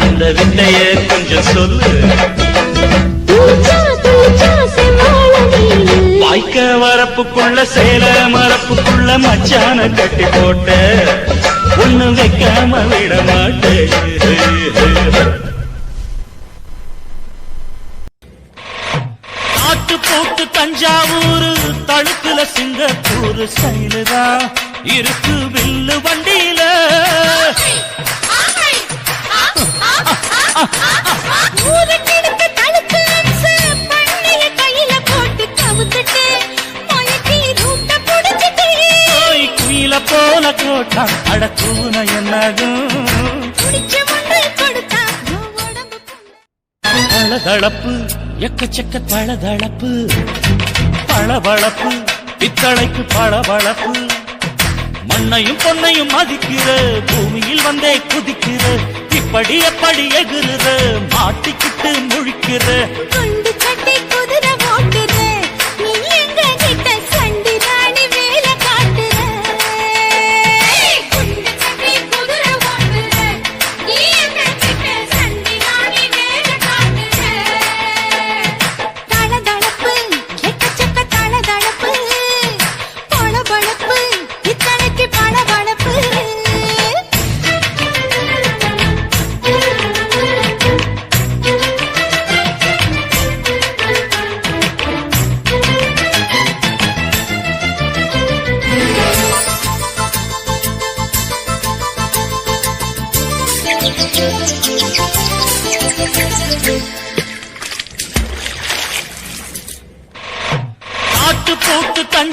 அந்த வித்தைய கொஞ்சம் சொல்லு துளிச்சா செவ்வாழ நீலு வாய்க்க வரப்புக்குள்ள சேல மரப்புக்குள்ள மச்சான கட்டி போட்ட ஒண்ணு வைக்காம விட மாட்டேன் நாட்டு போட்டு தஞ்சாவூர் தழுக்குல சிங்கப்பூர் சைலுதா இருக்கு வில்லு வண்டியில ஊருக்கெடுத்து தடுத்து அம்சு பண்ணைய கையில போட்டு கவுத்துட்டு மயக்கி ரூட்ட புடிச்சிட்டு குயில போல கோட்டா அடக்கூன என்னதும் குடிச்ச ஒன்று கொடுத்தா உடம்பு தளதளப்பு எக்கச்சக்க தளதளப்பு பளபளப்பு பித்தளைக்கு பளபளப்பு மண்ணையும் பொன்னையும் மதிக்கிற பூமியில் வந்தே குதிக்கிற இப்படி எப்படி எகுறுற மாட்டிக்கிட்டு முழிக்கிற குண்டு சட்டி குதிரை ஓட்டுற நீ எங்க கிட்ட சண்டி ராணி வேலை காட்டுற குண்டு சட்டி குதிரை ஓட்டுற நீ எங்க கிட்ட சண்டி ராணி வேலை காட்டுற தளதளப்பு எக்கச்சக்க தளதளப்பு பளபளப்பு இத்தனைக்கு பளபளப்பு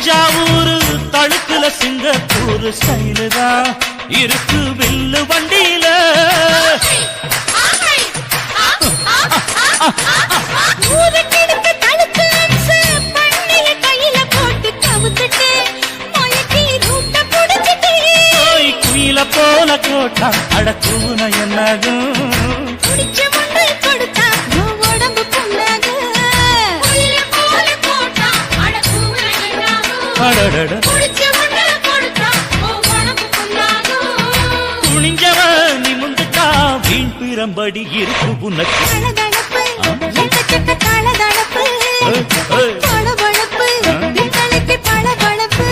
தஞ்சாவூர் தழுக்குல சிங்கப்பூர் ஸ்டைலு தான் இருக்கு வில்லு வண்டியில. ஊருக்கெடுத்து தழுக்கு அம்சு பண்ணைய கையில போட்டு கவுத்துட்டு மயக்கி ரூட்ட புடிச்சிட்டு குயில போல கோட்டா அடக்கூன என்னதும் குடிச்ச மண்ணை கொடுத்தா உன் உடம்பு புண்ணாகும். குயில போல போட்டா அடக்குற என்னாகும். அடடட குடிச்ச மண்ணை கொடுத்தா உன் உடம்பு புண்ணாகும். துணிஞ்சவன் நிமிந்துட்டா வீண் பிரம்படி இருக்கு உனக்கு. தளதளப்பு, எக்கச்சக்க தளதளப்பு, பளபளப்பு, பித்தளைக்கு பளபளப்பு.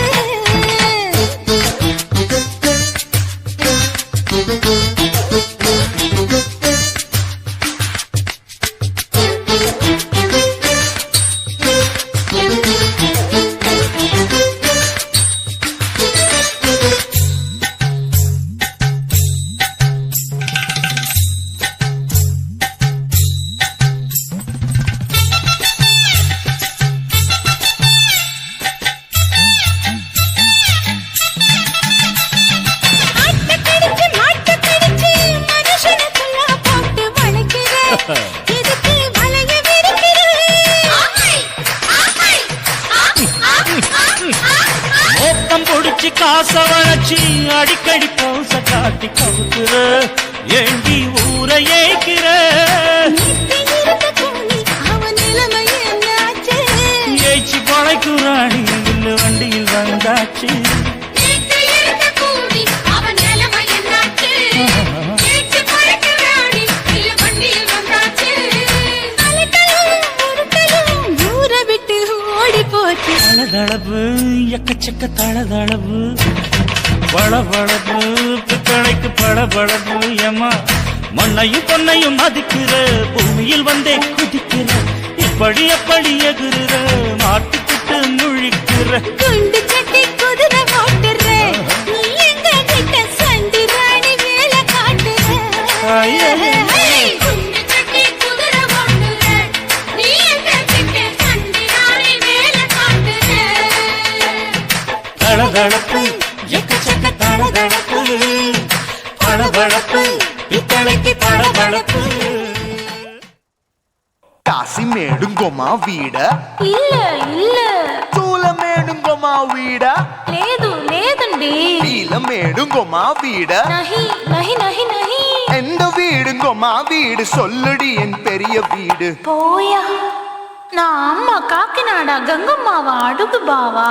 ஆட்டக்கடிச்சு, மாட்டக்கடிச்சு, மனுஷனுக்குள்ள போட்டு வளைக்கிற. இதுக்கு வளைய விரிக்கிற. மோப்பம் பொடிச்சு காச வளைச்சு அடிக்கடி பௌச காட்டி கவுக்குற. ஏண்டி ஊரை ஏய்க்கிற. நீட்டி இருந்த கூலி, அவன் நிலைமை என்னாச்சு? ஏய்ச்சி பழைக்குறாணி வில்லு வண்டியில் வந்தாச்சு. நீட்டி இருந்த கூலி, அவன் நிலைமை என்னாச்சு? ஏச்சு பறக்கிறாடி, இல்ல வண்டியில் வந்தாச்சு. அலட்டலும், உருட்டலும், ஊரை விட்டு ஓடி போச்சு. தளதளவு எக்கச்சக்க தளதளவு பளபளப்பு பித்தளைக்கு பளபளப்பு. ஏமா மண்ணையும் பொன்னையும் மதிக்கிற பூமியில் வந்தே குதிக்கிற. இப்படி எப்படி எகுற மாட்டுக்கிட்டு முழிக்கிற. குண்டு சட்டி குதிரை ஓட்டுற. நீ எங்க கிட்ட சண்டி ராணி வேலை காட்டுற. ஐயே. குண்டு சட்டி குதிரை ஓட்டுற. நீ எங்க கிட்ட சண்டி ராணி வேலை காட்டுற. தளதளப்பு எக்கச்சக்க தளதளப்பு பளபளப்பு பித்தளைக்கு பளபளப்பு. కాసిమేడుంగోమా వీడ இல்ல இல்ல చూలమేడుంగోమా వీడ లేదు లేదండి. నీలమేడుంగోమా వీడ நஹி நஹி நஹி நஹி. எந்த வீடுங்கோமா வீடு சொல்லுடி என் பெரிய வீடு. போயா, நான் அம்மா காக்கிநாடா கங்கம்மாவா அடுகு பாவா.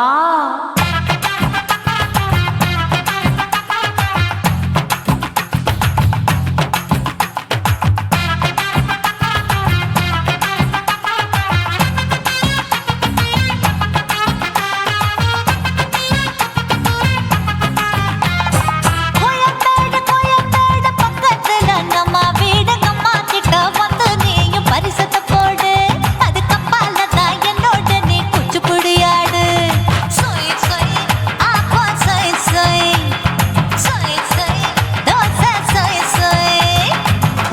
கோயம்பேடு கோயம்பேடு பக்கத்துல நம்ம வீடு. அம்மா கிட்ட வந்து நீயும் பரிசத்தை போடு. அது கப்பால தான் என்னோட நீ குச்சிப்புடியாடு. சொய் சொய் ஆப்பா சொய் சொய் சொய் சொய் தோசை சொய் சொய்.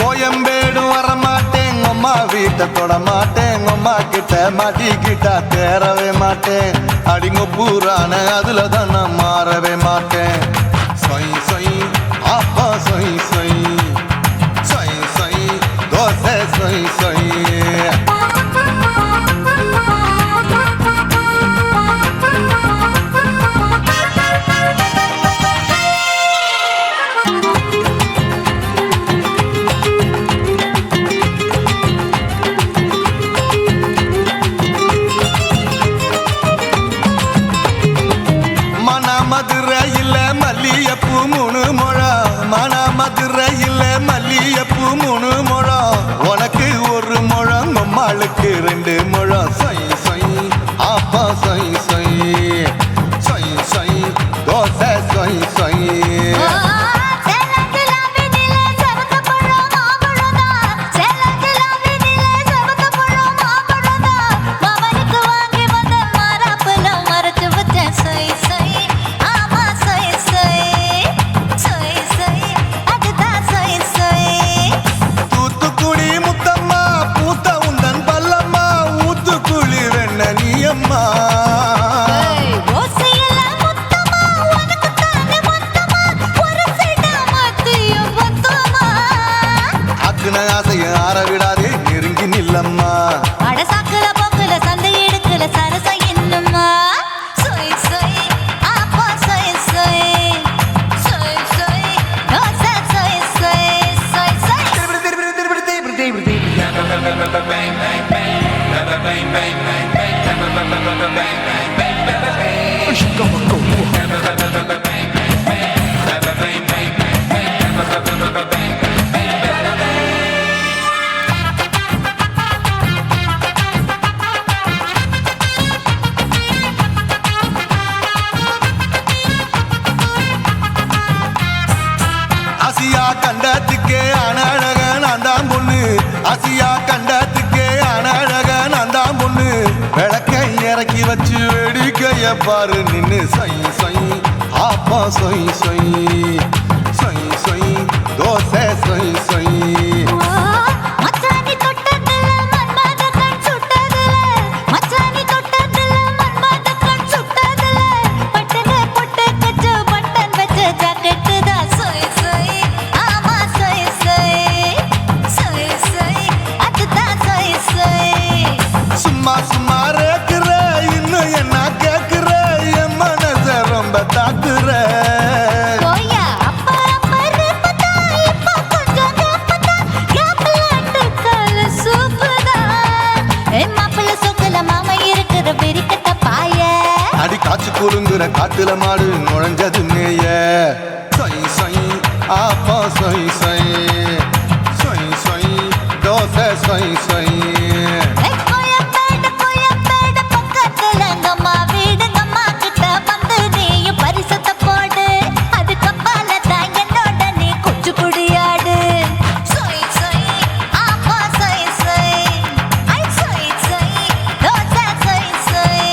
கோயம்பேடு வரமாட்டேன் அம்மா வீட்டை தொட மாட்டேன். அம்மா கிட்ட மாட்டிக்கிட்டா தேரவே மாட்டேன். அடிங்க பூரான அதுல தான் நான் மாறவே மாட்டேன். சொய் சொய் ஆப்பா சொய் சொய் சொய் சொய் தோசை சொய் சொய். மதுரையில் மல்லியப்பூ 3 முழம். மதுரையில் மல்லியப்பூ 3 முழம். உனக்கு 1 முழம் ஆசியா கண்டத்துக்கே அனழக நான் தான் பொண்ணு விளக்கை இறக்கி வச்சு வேடிக்கைய பாரு நின்னு சொய் சொய் ஆப்பா சொய் சொய் சொய் சொய் தோசை சொய் சொய் மச்சானி தொட்டதுல மன்மத கண் சுட்டதுல மச்சானி தொட்டதுல மன்மத கண் சுட்டதுல பட்டன பொட்டு கச்சு பட்டன் வச்ச ஜாக்கெட் தான் சொய் சொய் ஆமா சொய் சொய் சொய் சொய் அதுதான் சொய் சொய் சும்மா சும்மா ரேக்குற இன்னும் என்ன கேக்குற என் மனச ரொம்ப தாக்குற போயா அப்பா அப்பா ரப்பதா இப்ப கொஞ்சம் ரப்பதா யாப்பலாட்டு கால சூப்பதா மாப்பிள்ள சொக்கல மாமா இருக்கிற வெறிக்கட்ட பாய அடி காய்ச்சி குலுங்குற காட்டுல மாடு நுழைஞ்சது மேய சொய் சொய் ஆப்பா சொய் சொய் சொய் சொய் தோசை சொய் சொய் கோயம்பேடு பக்கத்துல எங்கம்மா வீடு அம்மா கிட்ட வந்து நீயும் பரிசத்தை போடு அது கப்பால தான் என்னோட நீ குச்சி குடியாடு சொய் சொய் ஆப்பா சொய் சொய் ஐ சொய் சொய் தோசை சொய் சொய்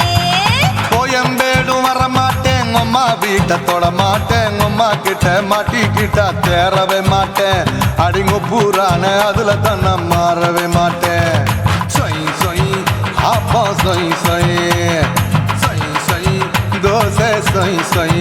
கோயம்பேடும் வர மாட்டேன் அம்மா வீட்டை தொட மாட்டேன் அம்மா கிட்ட மாட்டிக்கிட்டா தேரவே மாட்டேன் அடிங்க பூரான அதுல தான் நான் மாறவே மாட்டேன் சொய் சொய் ஆப்பா சொய் சொய் சொய் சொய் தோசை சொய் சொய்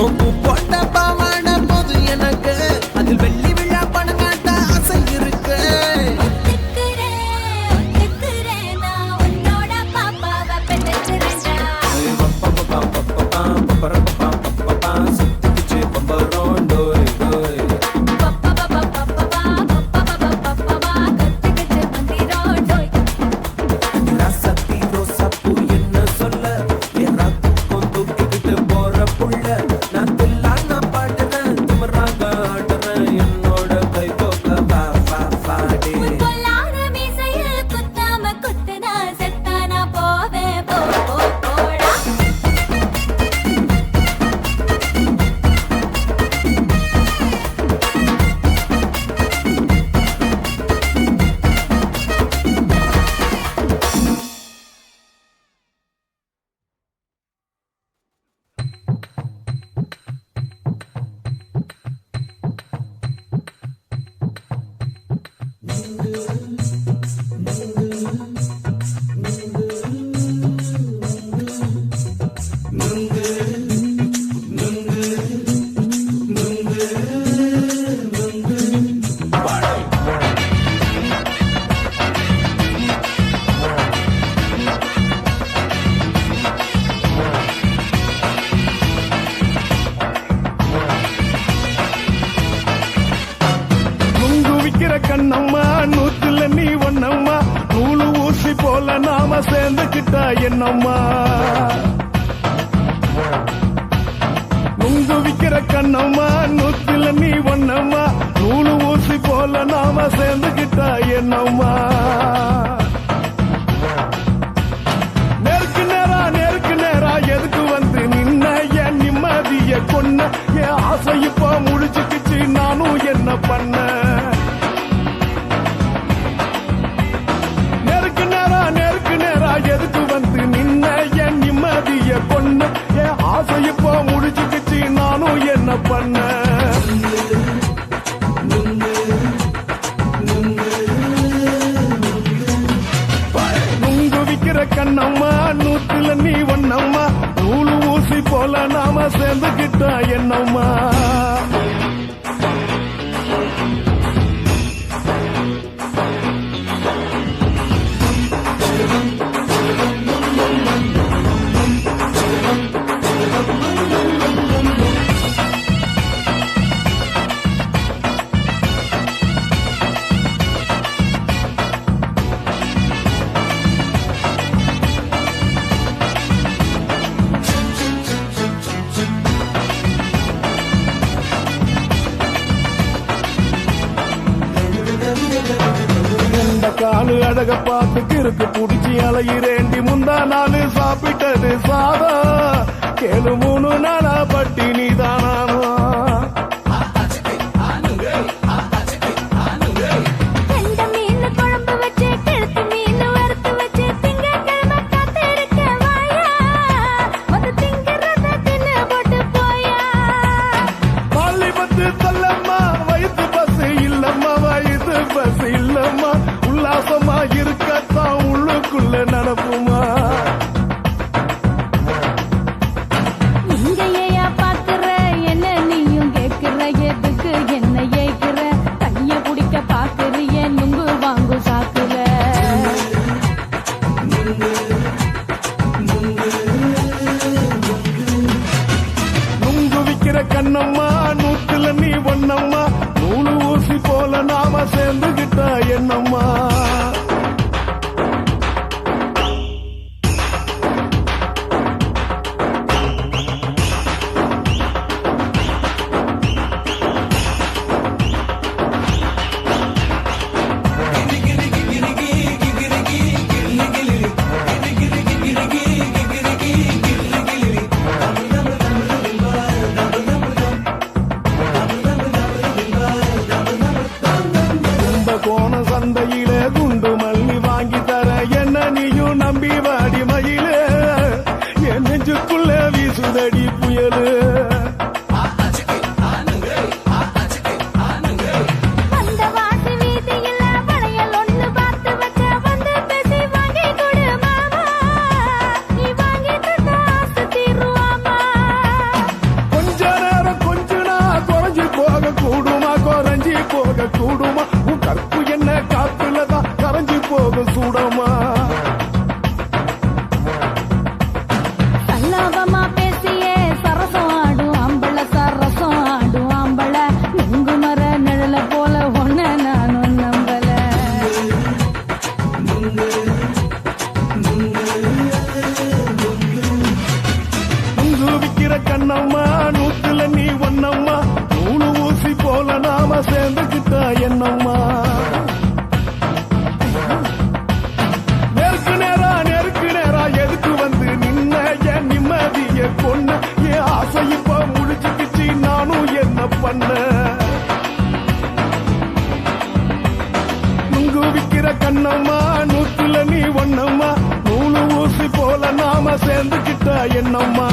உப்பு போட்ட பாவாட போது எனக்கு அதில் வெள்ளி விழா பணம் காட்ட ஆசை இருக்கு. ஒத்துக்கிறேன், நான் உன்னோட பாப்பாவை பெற்றெடுக்கிறேன்டா. சுத்திக்கிச்சு பம்பரம் டோய் டோய். கத்துக்கிட்டு மந்திரம் டோய். ராசாத்தி ரோசாப்பூ என்ன சொல்ல என் ராத்துக்கும் தூக்கிக்கிட்டு போற புள்ள. நான் தில்லான பாடுறேன் திமிராக ஆடுறேன் என்னோட கை போக்க வா வா வாடி. உன் பொல்லாத மீசையில் குத்தாம குத்துனா செத்தானா போவேன் போ போ போடா. நுங்கு விக்கிற கண்ணம்மா நூத்துல நீ ஒன்னம்மா நூலு ஊசி போல நாம சேர்ந்துக்கிட்டா என்னம்மா. நுங்கு விக்கிற கண்ணம்மா நூத்துல நீ ஒன்னம்மா நூலு ஊசி போல நாம சேர்ந்துக்கிட்டா என்னம்மா. நேருக்கு நேரா எதுக்கு வந்து நின்ன என் நிம்மதிய கொன்ன என் ஆசை இப்ப முடிச்சுக்கிச்சு நானும் என்ன பண்ண. நேருக்கு நேரா எதுக்கு வந்து நின்ன என் நிம்மதிய கொன்ன என் ஆசை இப்ப முடிச்சுக்கிச்சு நானும் என்ன பண்ண. நுங்கு விக்கிற கண்ணம்மா நூத்துல நீ ஒன்னம்மா நூலு ஊசி போல நாம சேர்ந்துக்கிட்டா என்னம்மா. இந்த காலு அழக பார்த்து கிறுக்கு புடிச்சி அலையிறேண்டி முந்தா நாலு சாப்பிட்டது சாதம் கேளு 3 நாளா பட்டினி தானாமா. கெண்ட மீன் குழம்பு வச்சு கெளுத்து மீன் வறுத்து வச்சு திங்கட்கிழமை காத்திருக்க வாயா. வந்து திங்கிறத தின்னு போட்டு போயா. பள்ளி பத்து தள்ளம்மா வயிற்று பசு இல்லம்மா வயிற்று பசு இல்லம்மா உல்லாசமா இருக்கத்தான் உள்ளுக்குள்ள நடப்புமா. இங்க ஏயா பாக்குற என்ன நீயும் கேக்குற எதுக்கு என்ன ஏக்குற கைய பிடிக்க பாக்குறிய நுங்கு வாங்கு சாக்குற. நுங்கு விக்கிற கண்ணம்மா நூத்துல நீ ஒன்னம்மா நூலு ஊசி போல நாம சேர்ந்துகிட்டா என்னம்மா. கும்பகோண சந்தையிலே குண்டு பண்ண நுங்கு விக்கிற கண்ணம்மா நூத்துல நீ ஒண்ணம்மா நூலு ஊசி போல நாம சேர்ந்துக்கிட்ட என்னம்மா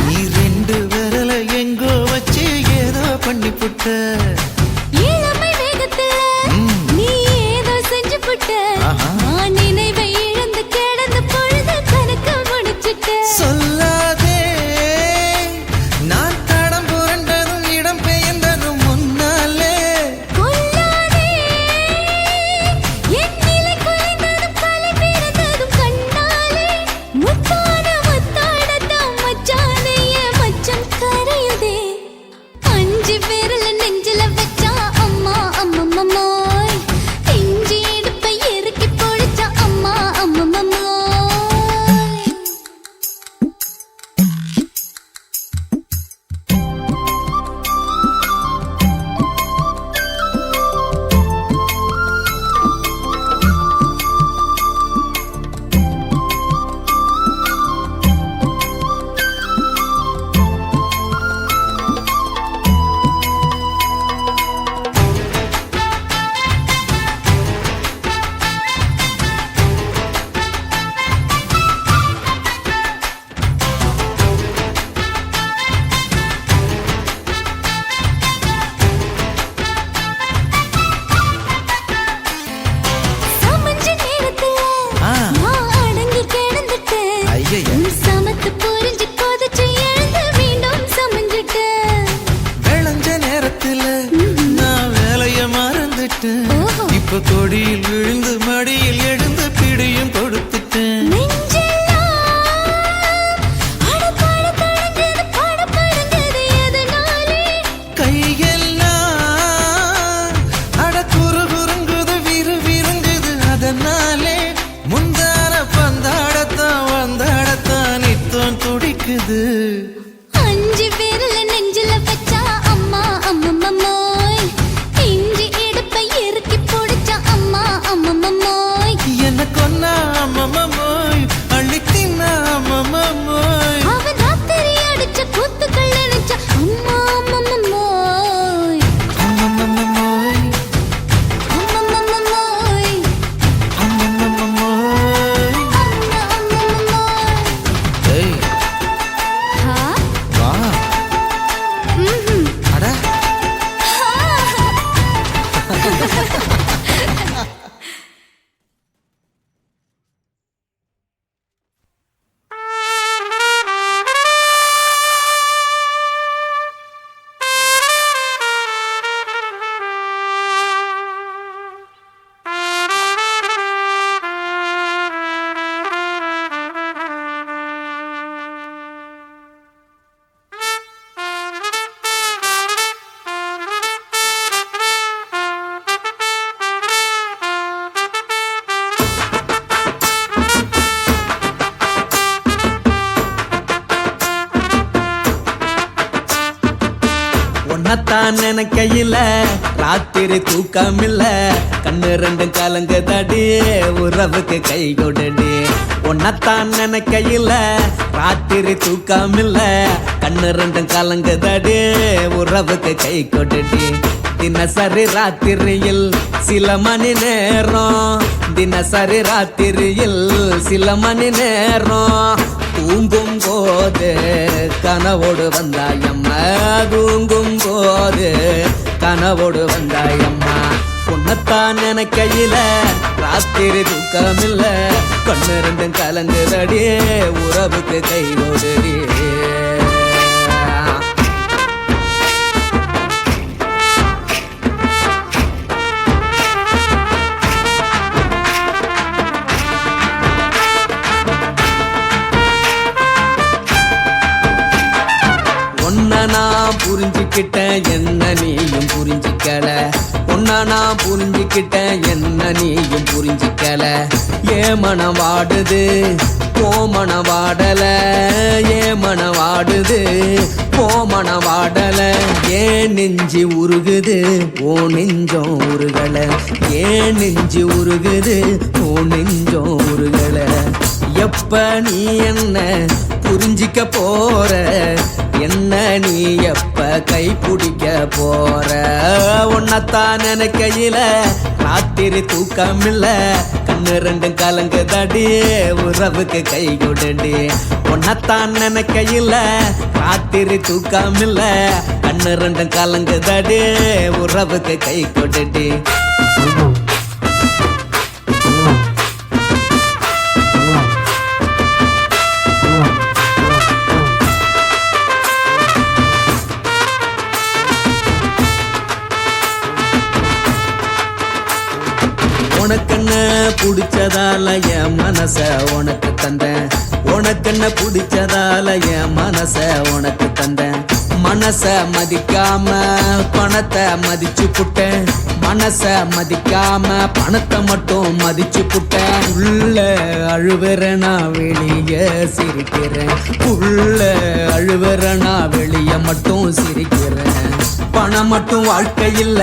நீ ரெண்டு விரல எங்கோ வச்சு ஏதோ பண்ணி புட்ட இளமை வேகத்துல நீ ஏதோ செஞ்சு புட்ட நான் நினைவை இழந்து கிடந்து பொழுது கணக்கு முடிச்சிட்ட சொல்லாதே நான் தடம் புரண்டதும் இடம் பெயர்ந்ததும் முன்னாலே கொல்லாதே என் நிலை குறைந்ததும் கலை பிறந்ததும் கண்ணாலே முத்தான முத்தாடத்தான் மச்சானைய மச்சம் கரையுதே அஞ்சு விரல நெஞ்சில வச்சா அம்மா அம்மம்மாய் இஞ்சி இடுப்பை இறுக்கி பொழிச்சா அம்மா அம்மம்மாய் சமஞ்ச நேரத்துல நான் அடங்கி கிடந்துட்டேன் ஐயைய. உன் சமத்து புரிஞ்சு கொதிச்சு எழுந்து மீண்டும் சமஞ்சிட்டேன் விளைஞ்ச நேரத்துல நான் வேலைய மறந்துட்டேன் ஓஹோ. இப்ப கொடியில் விழுந்து மடியில் எழுந்து பிடியும் கொடுத்துட்டேன் நெஞ்செல்லாம் அடப்பாட தடஞ்சது படபடஞ்சது எதனாலே கையெல்லாம் அட குறு குறுங்குது விறு விருங்குது அதனாலே முந்தான பந்தாடத்தான் வந்தாடத்தான் நித்தம் துடிக்குது அஞ்சு விரல நெஞ்சில வச்சா அம்மா அம்மம்மாய் இஞ்சி இடுப்பை இறுக்கி பொடிச்சா அம்மா அம்மம்மாய் உன்னத்தான் நினைக்கையில ராத்திரி தூக்கமில்ல கண்ணு ரெண்டும் கலங்குதடி உறவுக்கு கை கொடுடி உன்னத்தான் நினைக்கையில ராத்திரி தூக்கமில்ல கண்ணு ரெண்டும் கலங்குதடி உறவுக்கு கை கொடுடி தினசரி ராத்திரியில் சில மணி நேரம் தினசரி ராத்திரியில் சில மணி நேரம் தூங்கும் போது கனவோடு வந்தாயம்மா தூங்கும் போது கனவோடு வந்தாயம்மா உன்னத்தான் நினைக்கையில ராத்திரி தூக்கமில்ல கண்ணு ரெண்டும் கலங்குதடி உறவுக்கு கை கொடுடி நான் புரிஞ்சுக்கிட்டேன் என்ன நீயும் புரிஞ்சிக்கல உன்ன நான் புரிஞ்சுக்கிட்டேன் என்ன நீயும் புரிஞ்சிக்கல ஏன் மனம் வாடுது போ மனம் வாடல ஏன் மனம் வாடுது போ மனம் வாடல ஏன் நெஞ்சு உருகுது ஓ நெஞ்சம் உருகல ஏன் நெஞ்சு உருகுது ஓ நெஞ்சம் உருகல எப்ப நீ என்ன புரிஞ்சிக்க போற என்ன நீ எப்ப கை பிடிக்க போற உன்னத்தான் நினைக்கையில ராத்திரி தூக்கமில்ல கண்ணு ரெண்டும் கலங்குதடி உறவுக்கு கை கொடுடி உன்னத்தான் நினைக்கையில ராத்திரி தூக்கமில்ல கண்ணு ரெண்டும் கலங்குதடி உறவுக்கு கை கொடுடி உனக்கென்ன பிடிச்சதால என் மனச உனக்கு தந்தேன் உனக்கென்ன பிடிச்சதால என் மனச உனக்கு தந்தேன் மனச மதிக்காம பணத்தை மதிச்சு புட்டேன் மனச மதிக்காம பணத்தை மட்டும் மதிச்சு புட்டேன் உள்ள அழுவுற நான் வெளியே சிரிக்கிறேன் உள்ள அழுவுற நான் வெளியே மட்டும் சிரிக்கிறேன் பணம் மட்டும் வாழ்க்கையில்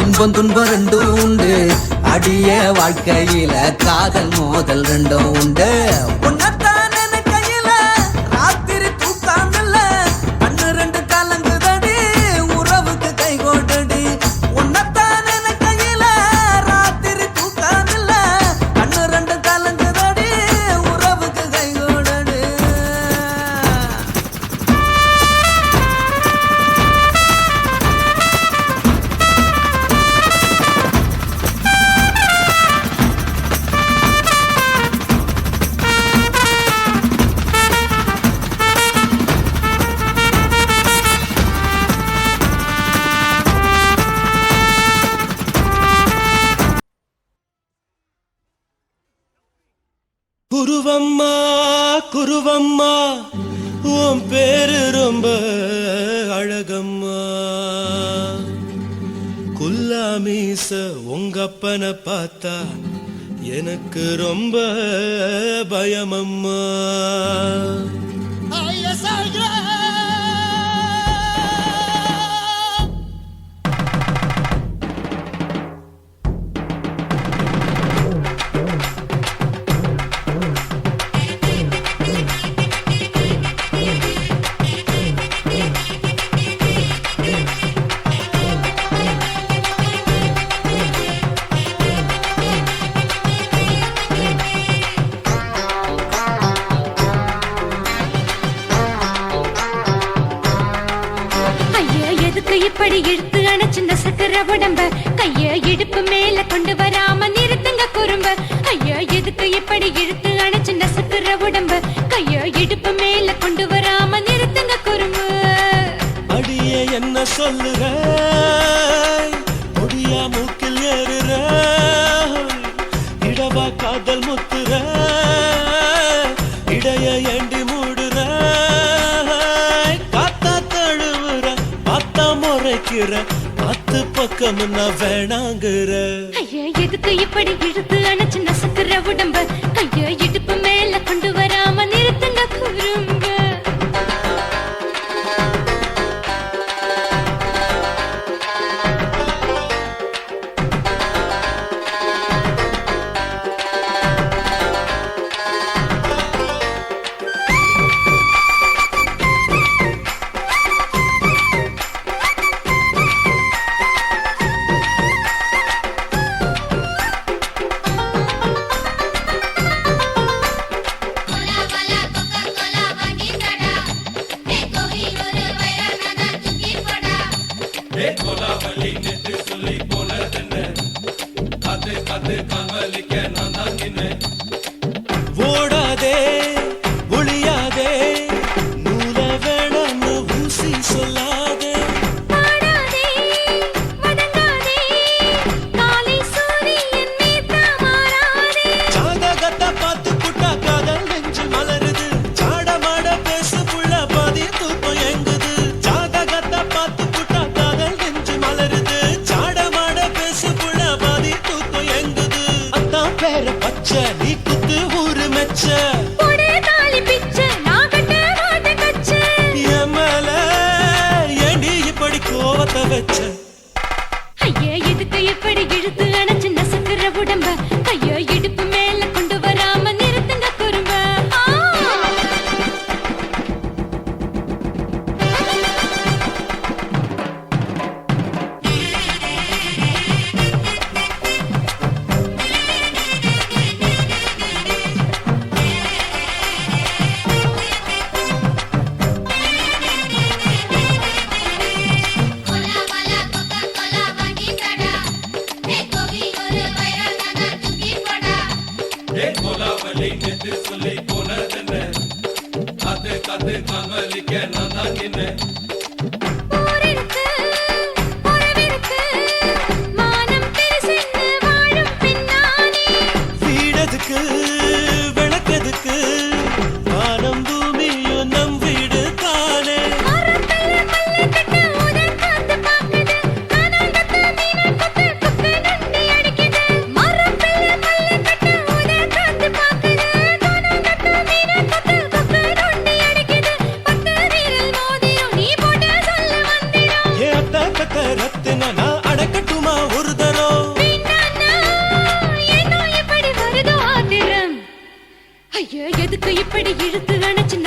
இன்பம் துன்பம் ரெண்டும் உண்டு அடிய வாழ்க்கையில காதல் மோதல் ரெண்டும் உண்டு உன்னத்தான் நினைக்கையில ராத்திரி தூக்கமில்ல கண்ணு ரெண்டு கலங்குதடி உறவுக்கு கை கொடுடி உன்னத்தான் நினைக்கையில ராத்திரி தூக்கமில்ல கண்ணு ரெண்டு கலங்குதடி உறவுக்கு கை கொடுடி குருவம்மா குருவம்மா உன் பேரு ரொம்ப அழகம்மா குல்லாமீச உங்க அப்பனை பார்த்தா எனக்கு ரொம்ப பயமம்மா இப்படி இழுத்து அணைச்சிருந்த சக்கர உடம்ப கைய இடுப்பு சொல்லுற முடியா மூக்கில் ஏறுற இடவா காதல் முத்துற இடைய ஏண்டி மூடுற காத்தா தழுவுற பார்த்தா முறைக்கிற பத்து பக்கம் நான் வேணாங்குற ஐயா எதுக்கு இப்படி இழுத்து அணைச்சு நசுக்குற உடம்ப கைய இடுப்பு மேல கொண்டு வராம நிறுத்துங்க குறும்ப ஓடாதே ஒளியாதே நூல வேணான்னு ஊசி சொல்லாதே பாடாதே வதங்காதே காலை சூரியன் மீதா மாறாதே ஜாதகத்தை பார்த்து புட்டா காதல் நெஞ்சு மலருது சாடமாட பேசு புள்ள பாதி தூக்கம் எங்குது ஜாதகத்தை பார்த்து புட்டா காதல் நெஞ்சு மலருது சாடமாட பேசு புள்ள பாதி தூக்கம் எங்குது அத்தான் பேர பச்சை நீ குத்து ஊரு மெச்ச ஒரே தாலி பிச்சை நான் கட்ட வாட்ட கச்சை எமல ஏண்டி இப்படி கோவத்தை வச்ச ஐயா எதுக்கு இப்படி இழுத்து அணைச்சு நசுக்குற உடம்ப கைய இடுப்பு மேல கொண்டு வராம நிறுத்துங்க குறும்ப ஊரிருக்கு உறவிருக்கு மானம் பெருசென்னு வாழும் பின்னானே வீடதுக்கு விளக்கதுக்கு வானம் பூமியும் நம் வீடு தானே மரத்துல மல்லி கட்டு உதன் காத்து பாக்குது கானாங்கத்து மீன கொத்து குக்கு நண்டி அடிக்குது மரத்துல மல்லி கட்டு உதன் காத்து பாக்குது கானாங்கத்து மீன கொத்து குக்கு நண்டி அடிக்குது பத்து வீரல் மோதிரம் நீ போட்ட சொல்ல வந்திடும் ஏ அத்த கத்த ரத்தின நான் அடக்கட்டுமா ஒரு தரம் பின்னானா ஏனோ இப்படி வருதோ ஆத்திரம் ஐயோ எதுக்கு இப்படி இழுத்து அணைச்சு